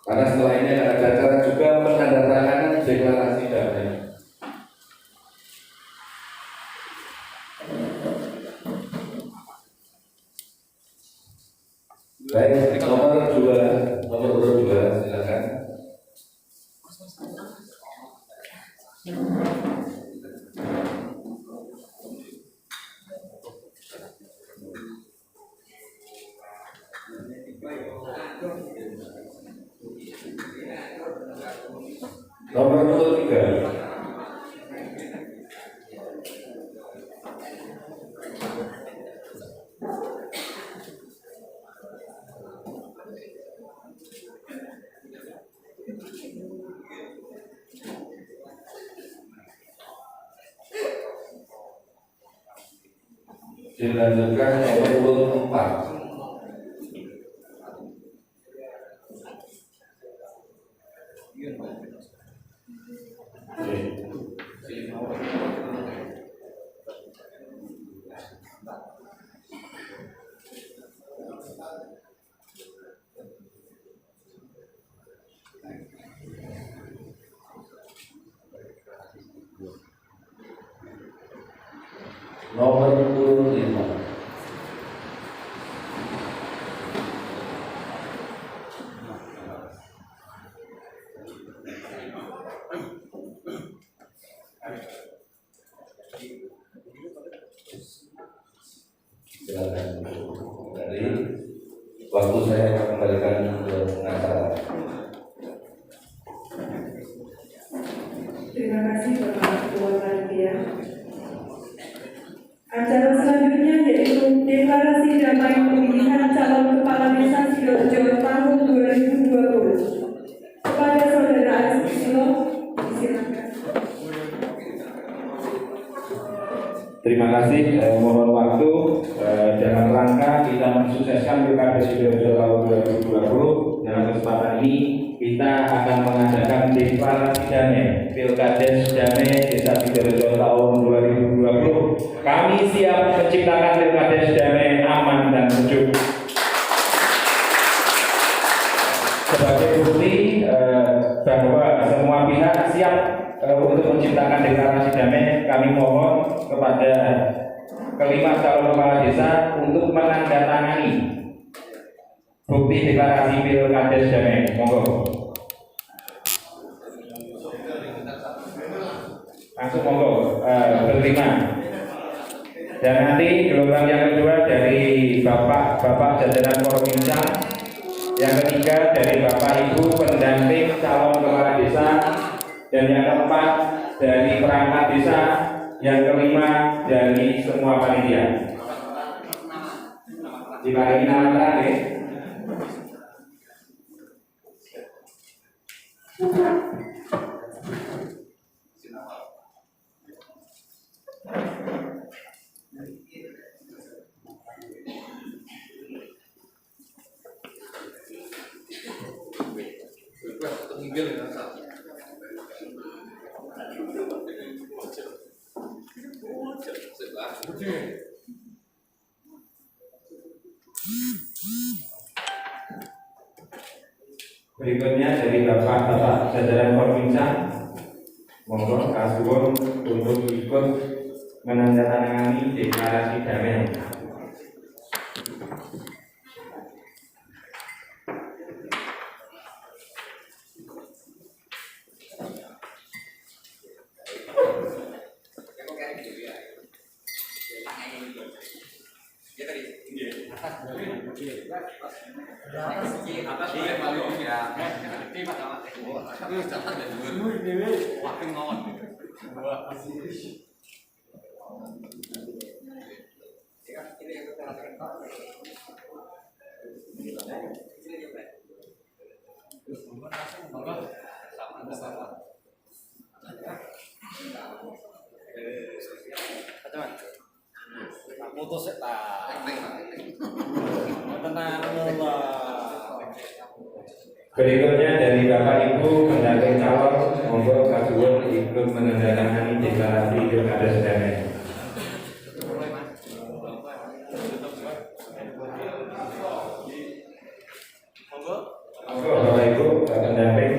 Karena setelah ini akan ada acara juga penandatanganan deklarasi damai. Baik, nomor 2, silakan. Nomor 3. Dilanjutkan nomor 4. saya akan kembalikan ke pengacara. Terima kasih Bapak Ketua Panitia. Acara selanjutnya yaitu deklarasi damai pemilihan calon kepala desa Sidoarjo tahun 2020. Kepada Saudara Aris Susilo, disilakan. Terima kasih, mohon waktu dalam rangka kita mensukseskan Pilkada Sidoarjo tahun 2020. Dalam kesempatan ini kita akan mengadakan deklarasi damai Pilkades Damai Desa Sidoarjo tahun 2020. Kami siap menciptakan Pilkades damai, aman dan sejuk. Sebagai bukti bahwa semua pihak siap untuk menciptakan deklarasi damai, kami mohon kepada kelima calon kepala desa untuk menandatangani bukti deklarasi Pilkades damai. Monggo. Langsung monggo berterima. Dan nanti gelombang yang kedua dari Bapak jajaran Provinsial, yang ketiga dari Bapak Ibu pendamping calon kepala desa, dan yang keempat dari perangkat desa, yang kelima dari semua panitia. Diparingi nama terakhir. Berikutnya dari Bapak jajaran Provinsial, monggo kasuwun untuk ikut menandatangani deklarasi damai. Berikutnya dari Bapak Ibu pendamping calon, monggo kasuwun ikut menandatangani deklarasi Pilkades damai. Monggo Bapak Ibu pendamping.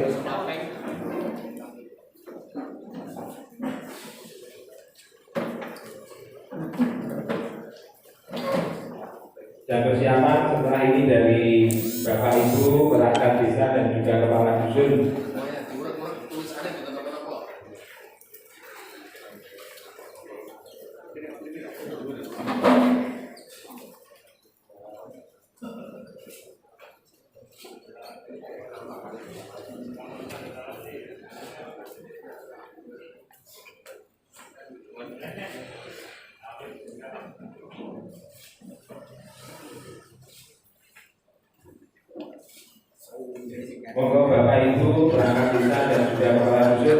Dan persiapan setelah ini dari Bapak Ibu perangkat desa dan juga kepala dusun. Monggo Bapak Ibu perangkat desa dan juga kepala dusun.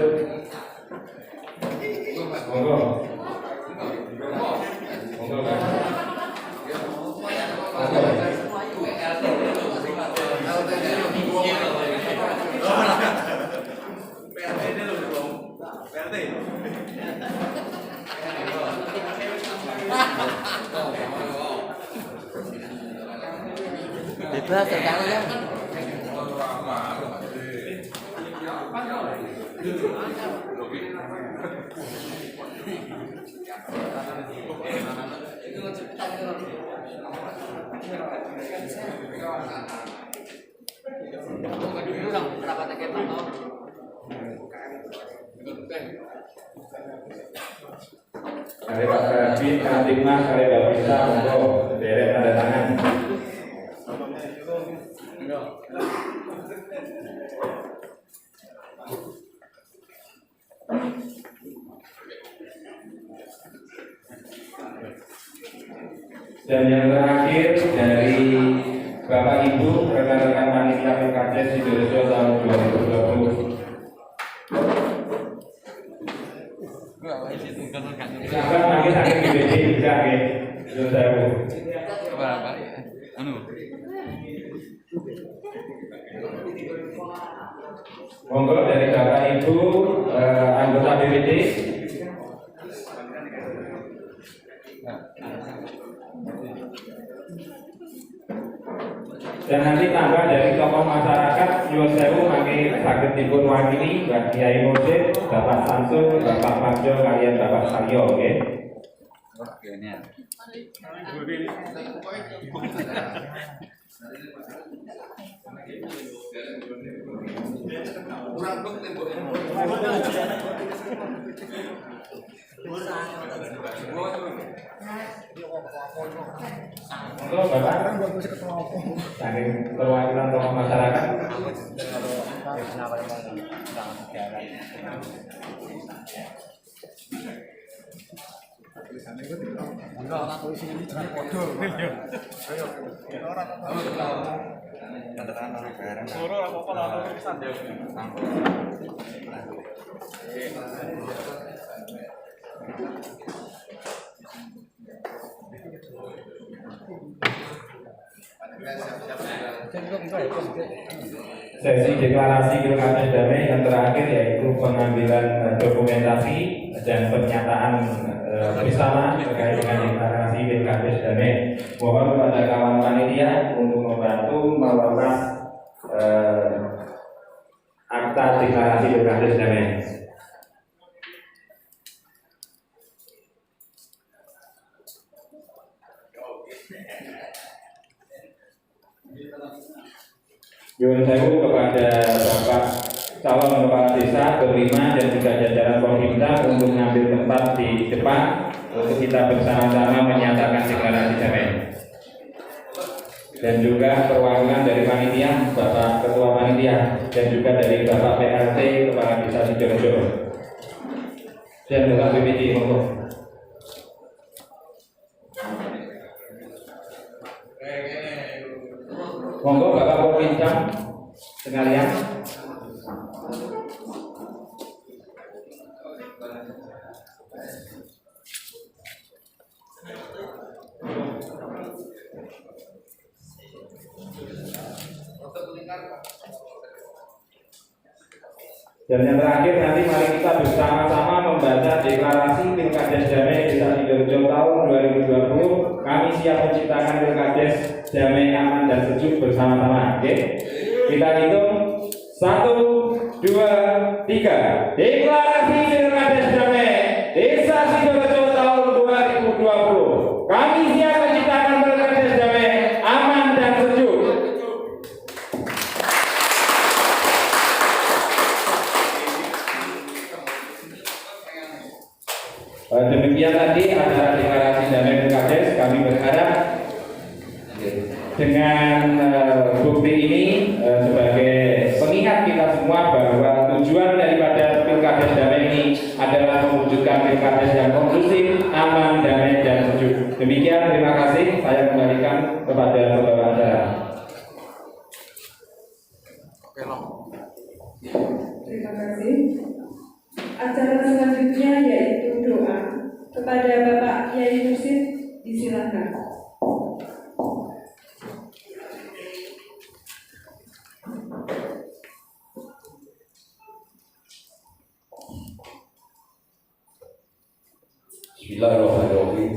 Monggo. Monggo Pak. Bebas sekarang ya. Kali Pak Kabit, Kantimnas, kali Bapak Bisa, monggo derek tanda tangan. Dan yang terakhir dari Bapak Ibu rekan-rekan panitia PKJ Sidoarjo tahun 2020. Silakan panggil sakit GBD bisa ya. Apa? Anu. Monggo dari Bapak Ibu anggota BPD. Dan nanti tambah dari tokoh masyarakat nyuwun sewu mangke saged dipun wakili Mbak Kiai Mursid, Bapak Samsul, Bapak Panjo kalian Bapak Saryo nggih. Oke, ini. Monggo Bapak. Saking perwakilan tokoh masyarakat. Sesi deklarasi pilkada damai yang terakhir yaitu pengambilan dokumentasi dan pernyataan bersama terkait dengan deklarasi pilkada damai. Mohon kepada kawan panitia untuk membantu melepas akta deklarasi pilkada damai. Nyuwun sewu kepada Bapak calon kepala desa berlima dan juga jajaran Kominta untuk mengambil tempat di depan untuk kita bersama-sama menyatakan deklarasi damai. Dan juga perwakilan dari panitia, Bapak Ketua Panitia, dan juga dari Bapak PLT Kepala Desa Sidoarjo dan Bapak BPD monggo. Monggo Bapak Pemerintah sekalian. Dan yang terakhir nanti mari kita bersama-sama membaca deklarasi Pilkades Damai Desa Sidoarjo tahun 2020. Kami siap menciptakan Pilkades damai, aman dan sejuk bersama-sama. Oke? Kita hitung 1, 2, 3. Deklarasi Pilkades Damai Desa Sidoarjo tahun 2020. Kami siap menciptakan Pilkades damai, aman dan sejuk. Demikian tadi acara deklarasi damai Pilkades. Kami berharap dengan bukti ini sebagai pengingat kita semua bahwa tujuan daripada Pilkades damai ini adalah mewujudkan Pilkades yang kondusif, aman, damai dan sejuk. Demikian, terima kasih. Saya kembalikan kepada pembawa acara. Terima kasih. Acara selanjutnya yaitu doa kepada Bapak Kiai Mursid, disilakan. Bismillahirrahmanirrahim.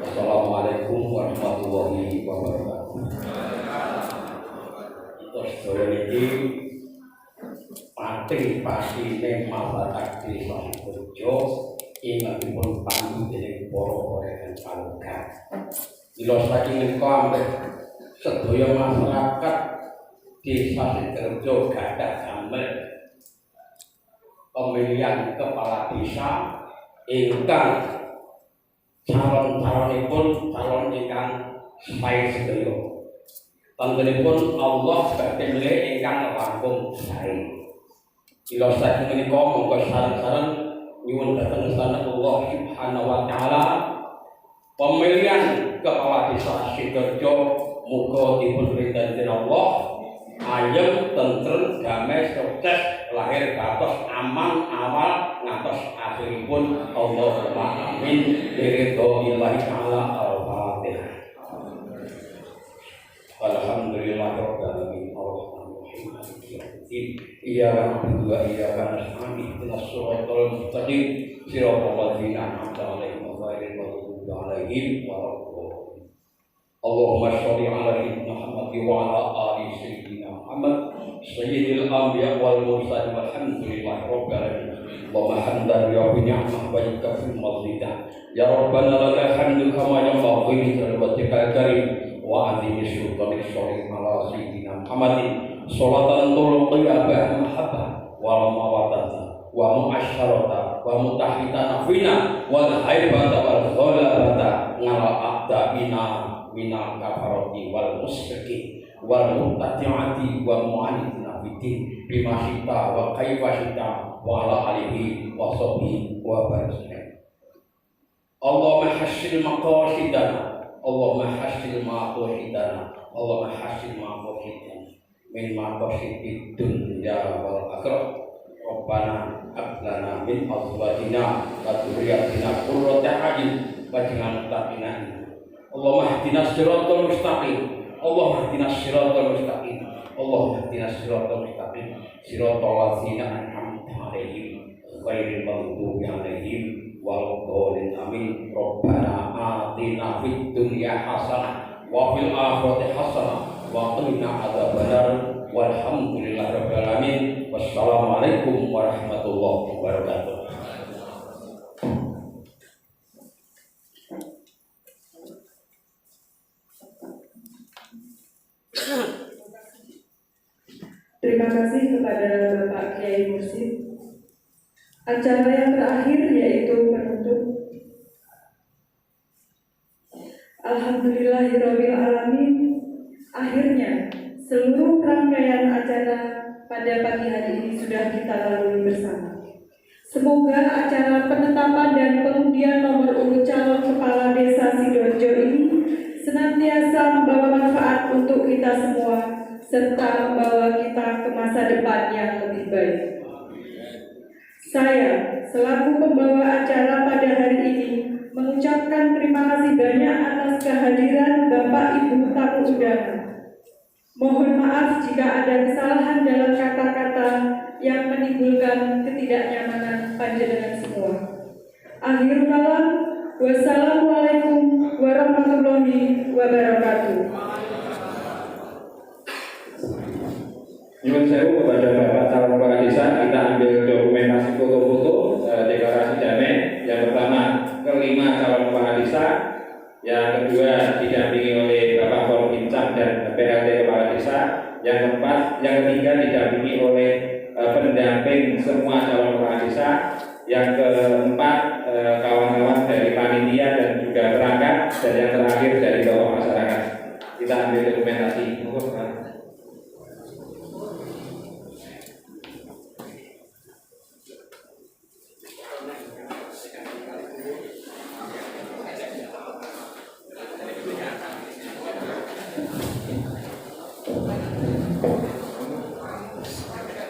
Assalamualaikum warahmatullahi wabarakatuh. Kita sedaya niki pasti masyarakat Desa Sidoarjo ingkang pandu dening para rekan panuga. Mila saking menika ambek sedaya masyarakat Desa Sidoarjo gadah damel pemilihan kepala desa ingkang calon-calonipun calon ingkang sae sedaya. Tantenipun Allah badhe milih ingkang langkung sae. Ila saking menika monggo saran-saran nyuwun dhateng Allah Subhanahu wa taala pemilihan kepala desa Sidoarjo muga dipun ridhani Allah, ayem, tentrem, damai, sukses, lahir batos, aman, awal, ngantos akhiripun. Allahumma amin. Biridhoillahi ta'ala. Al-Fatihah. Alhamdulillahirabbil alamin. Arrahmanirrahim. Maliki yaumiddin. Iyyaka na'budu wa iyyaka nasta'in. Ihdinas siratal mustaqim. Siratal ladzina an'amta 'alaihim ghairil maghdubi 'alaihim waladdallin. Allahumma sholli 'ala sayyidina Muhammad wa 'ala ali sayyidina Muhammad sayyidil anbiya wal mursalin walhamdulillahi rabbil alamin. Allahumma hamdan ya ni'mah wa yakfir mazidah. Ya rabbana lakal hamdu kama yanbaghi li wajhikal karim wa 'azimi sultanik sholli 'ala sayyidina Muhammadin sholatan tulqiyabah mahabbah wa mawaddata wa mu'asyarata wa mutahhitana fina wal haibata wal ghalabata ngala aqdabina minal kafarati wal musyriki wal mubtadi'ati wa mu'anidina fiddin bima syita wa kaifa syita wa ala alihi wa sahbihi wa barik. Allahumma hassil maqasidana, Allahumma hassil maqasidana, Allahumma hassil maqasidana min maqasidid dunya wal akhirah. Rabbana hab lana min azwajina wa dhurriyyatina qurrata a'yun waj'alna muttaqina. Allahumma ihdinas siratal mustaqim, Allahumma ihdinas siratal mustaqim, Allahumma ihdinas siratal mustaqim, siratal ladzina an'amta 'alaihim ghairil maghdubi 'alaihim waladdallin. Amin. Rabbana atina fid dunya hasanah wa fil akhirati hasanah wa qina adzabannar. Walhamdulillahirabbil alamin. Wassalamualaikum warahmatullahi wabarakatuh. Terima kasih kepada Bapak Kiai Mursyid. Acara yang terakhir yaitu penutup. Alhamdulillahirabbil alamin. Akhirnya seluruh rangkaian acara pada pagi hari ini sudah kita lalui bersama. Semoga acara penetapan dan pengundian nomor urut calon kepala desa Sidoarjo ini senantiasa membawa manfaat untuk kita semua serta membawa kita ke masa depan yang lebih baik. Saya selaku pembawa acara pada hari ini mengucapkan terima kasih banyak atas kehadiran Bapak Ibu tamu undangan. Mohon maaf jika ada kesalahan dalam kata-kata yang menimbulkan ketidaknyamanan panjenengan semua. Akhirul kalam, wassalamualaikum warahmatullahi wabarakatuh. Nyuwun sewu kepada Bapak calon kepala desa, kita ambil dokumentasi foto-foto deklarasi damai. Yang pertama, kelima calon kepala desa. Yang kedua didampingi oleh Bapak Forbincang dan PLT Kepala Desa. Yang keempat, yang ketiga didampingi oleh pendamping semua calon kepala desa. Yang keempat, kawan-kawan dari panitia dan juga perangkat. Dan yang terakhir dari tokoh masyarakat. Kita ambil dokumentasi.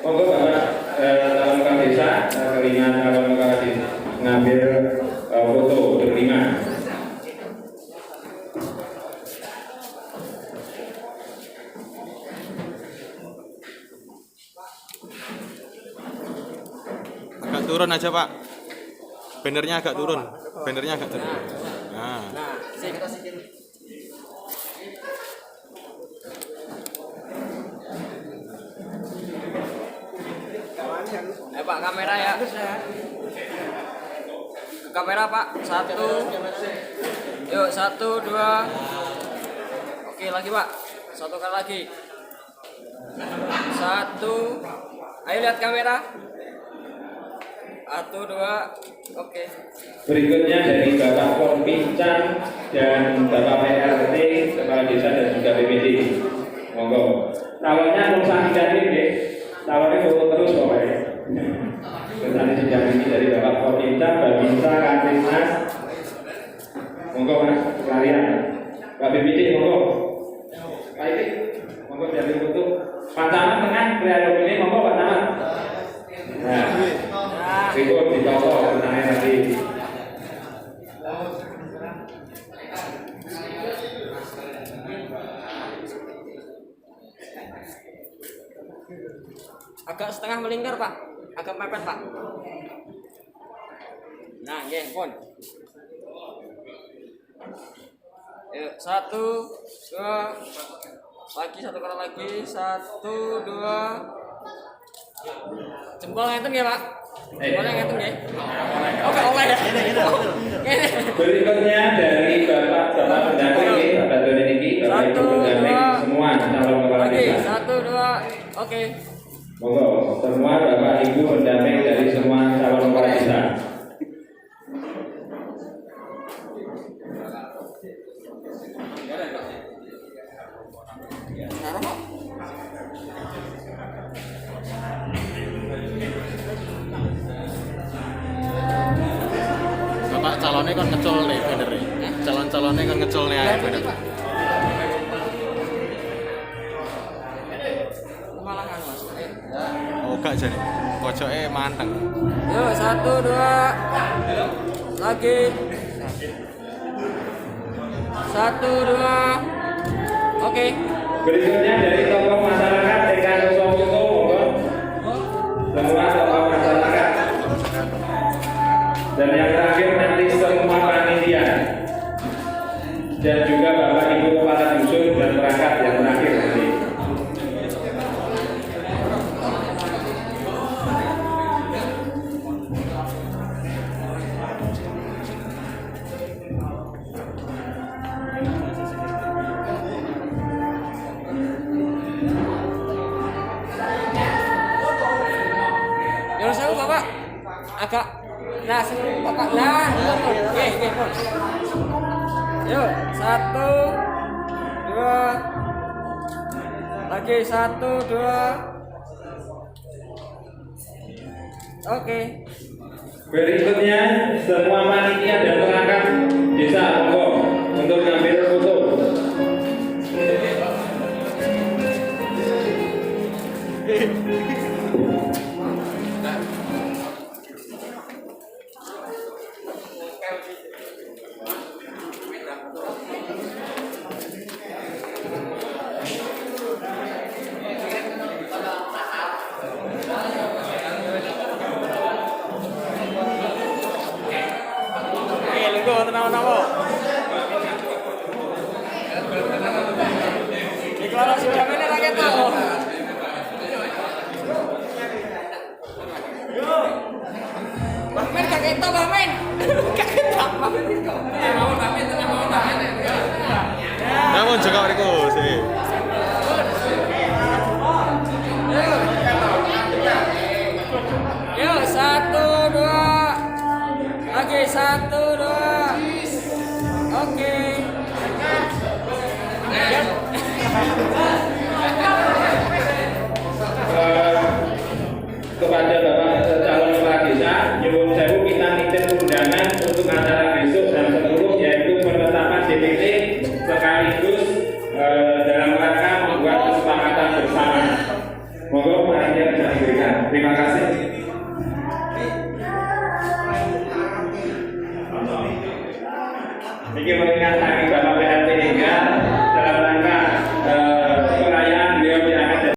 Monggo Bapak calon kepala desa, kelima calon kepala desa ngambil foto berlima. Agak turun aja Pak, bannernya agak turun, bannernya agak turun. Nah, Pak kamera ya. Kamera Pak. 1. Yuk 1, 2. Oke lagi Pak. 1 kali lagi. 1. Ayo lihat kamera. 1, 2. Oke. Berikutnya dari Bapak Forbincang dan Bapak PLT Kepala Desa dan juga BPD. Agak setengah melingkar Pak, agak mepet Pak. Nah, nggih, pun. Yuk, 1, 2, lagi satu kali lagi, 1, 2. Jempol ngeten ya Pak. Jempolnya ngeten ya. Oke, oleh ya. Berikutnya dari Bapak pendamping Bapak Doni Niki, Bapak Ibu pendamping semua calon kepala desa. 1, 2, oke. Monggo semua Bapak Ibu pendamping dari semua calon kepala desa. Bapak calonnya kan ngecul nih bener nih. Calon-calonnya kan ngecul nih ae bener. Kemalangan Mas. Oh gak jadi. Pojoknya manteng. Yuk, 1, 2. Lagi. 1, 2. Oke. Berikutnya dari tokoh masyarakat Dekan Sopo, monggo. Semua tokoh masyarakat. Dan yang terakhir nanti semua panitia dan juga Bapak Ibu kepala dusun dan perangkat yang terakhir nanti. Yo sewu Bapak. Agak nah sewu Bapak. Nah, oke, pun. Yuk, 1, 2. Lagi 1, 2. Oke. Berikutnya semua panitia dan perangkat desa monggo untuk ngambil foto. Tenang-tenang. Deklarasi ulangannya rakyat tahu. Bang Men kakek tahu Bang Men. Kakek tahu Bang Men. Mau Bang Men, mau Bang Men. Nah, mau jaga mereka sih. Yuk, 1, 2. Lagi 1, 2. Oke. Kepada Bapak calon kepala desa, nyuwun sewu kita nitip undangan untuk acara besok jam 10 yaitu penetapan DPT sekaligus dalam rangka membuat kesepakatan bersama. Monggo panitia bisa diberikan. Terima kasih. Ini mengingat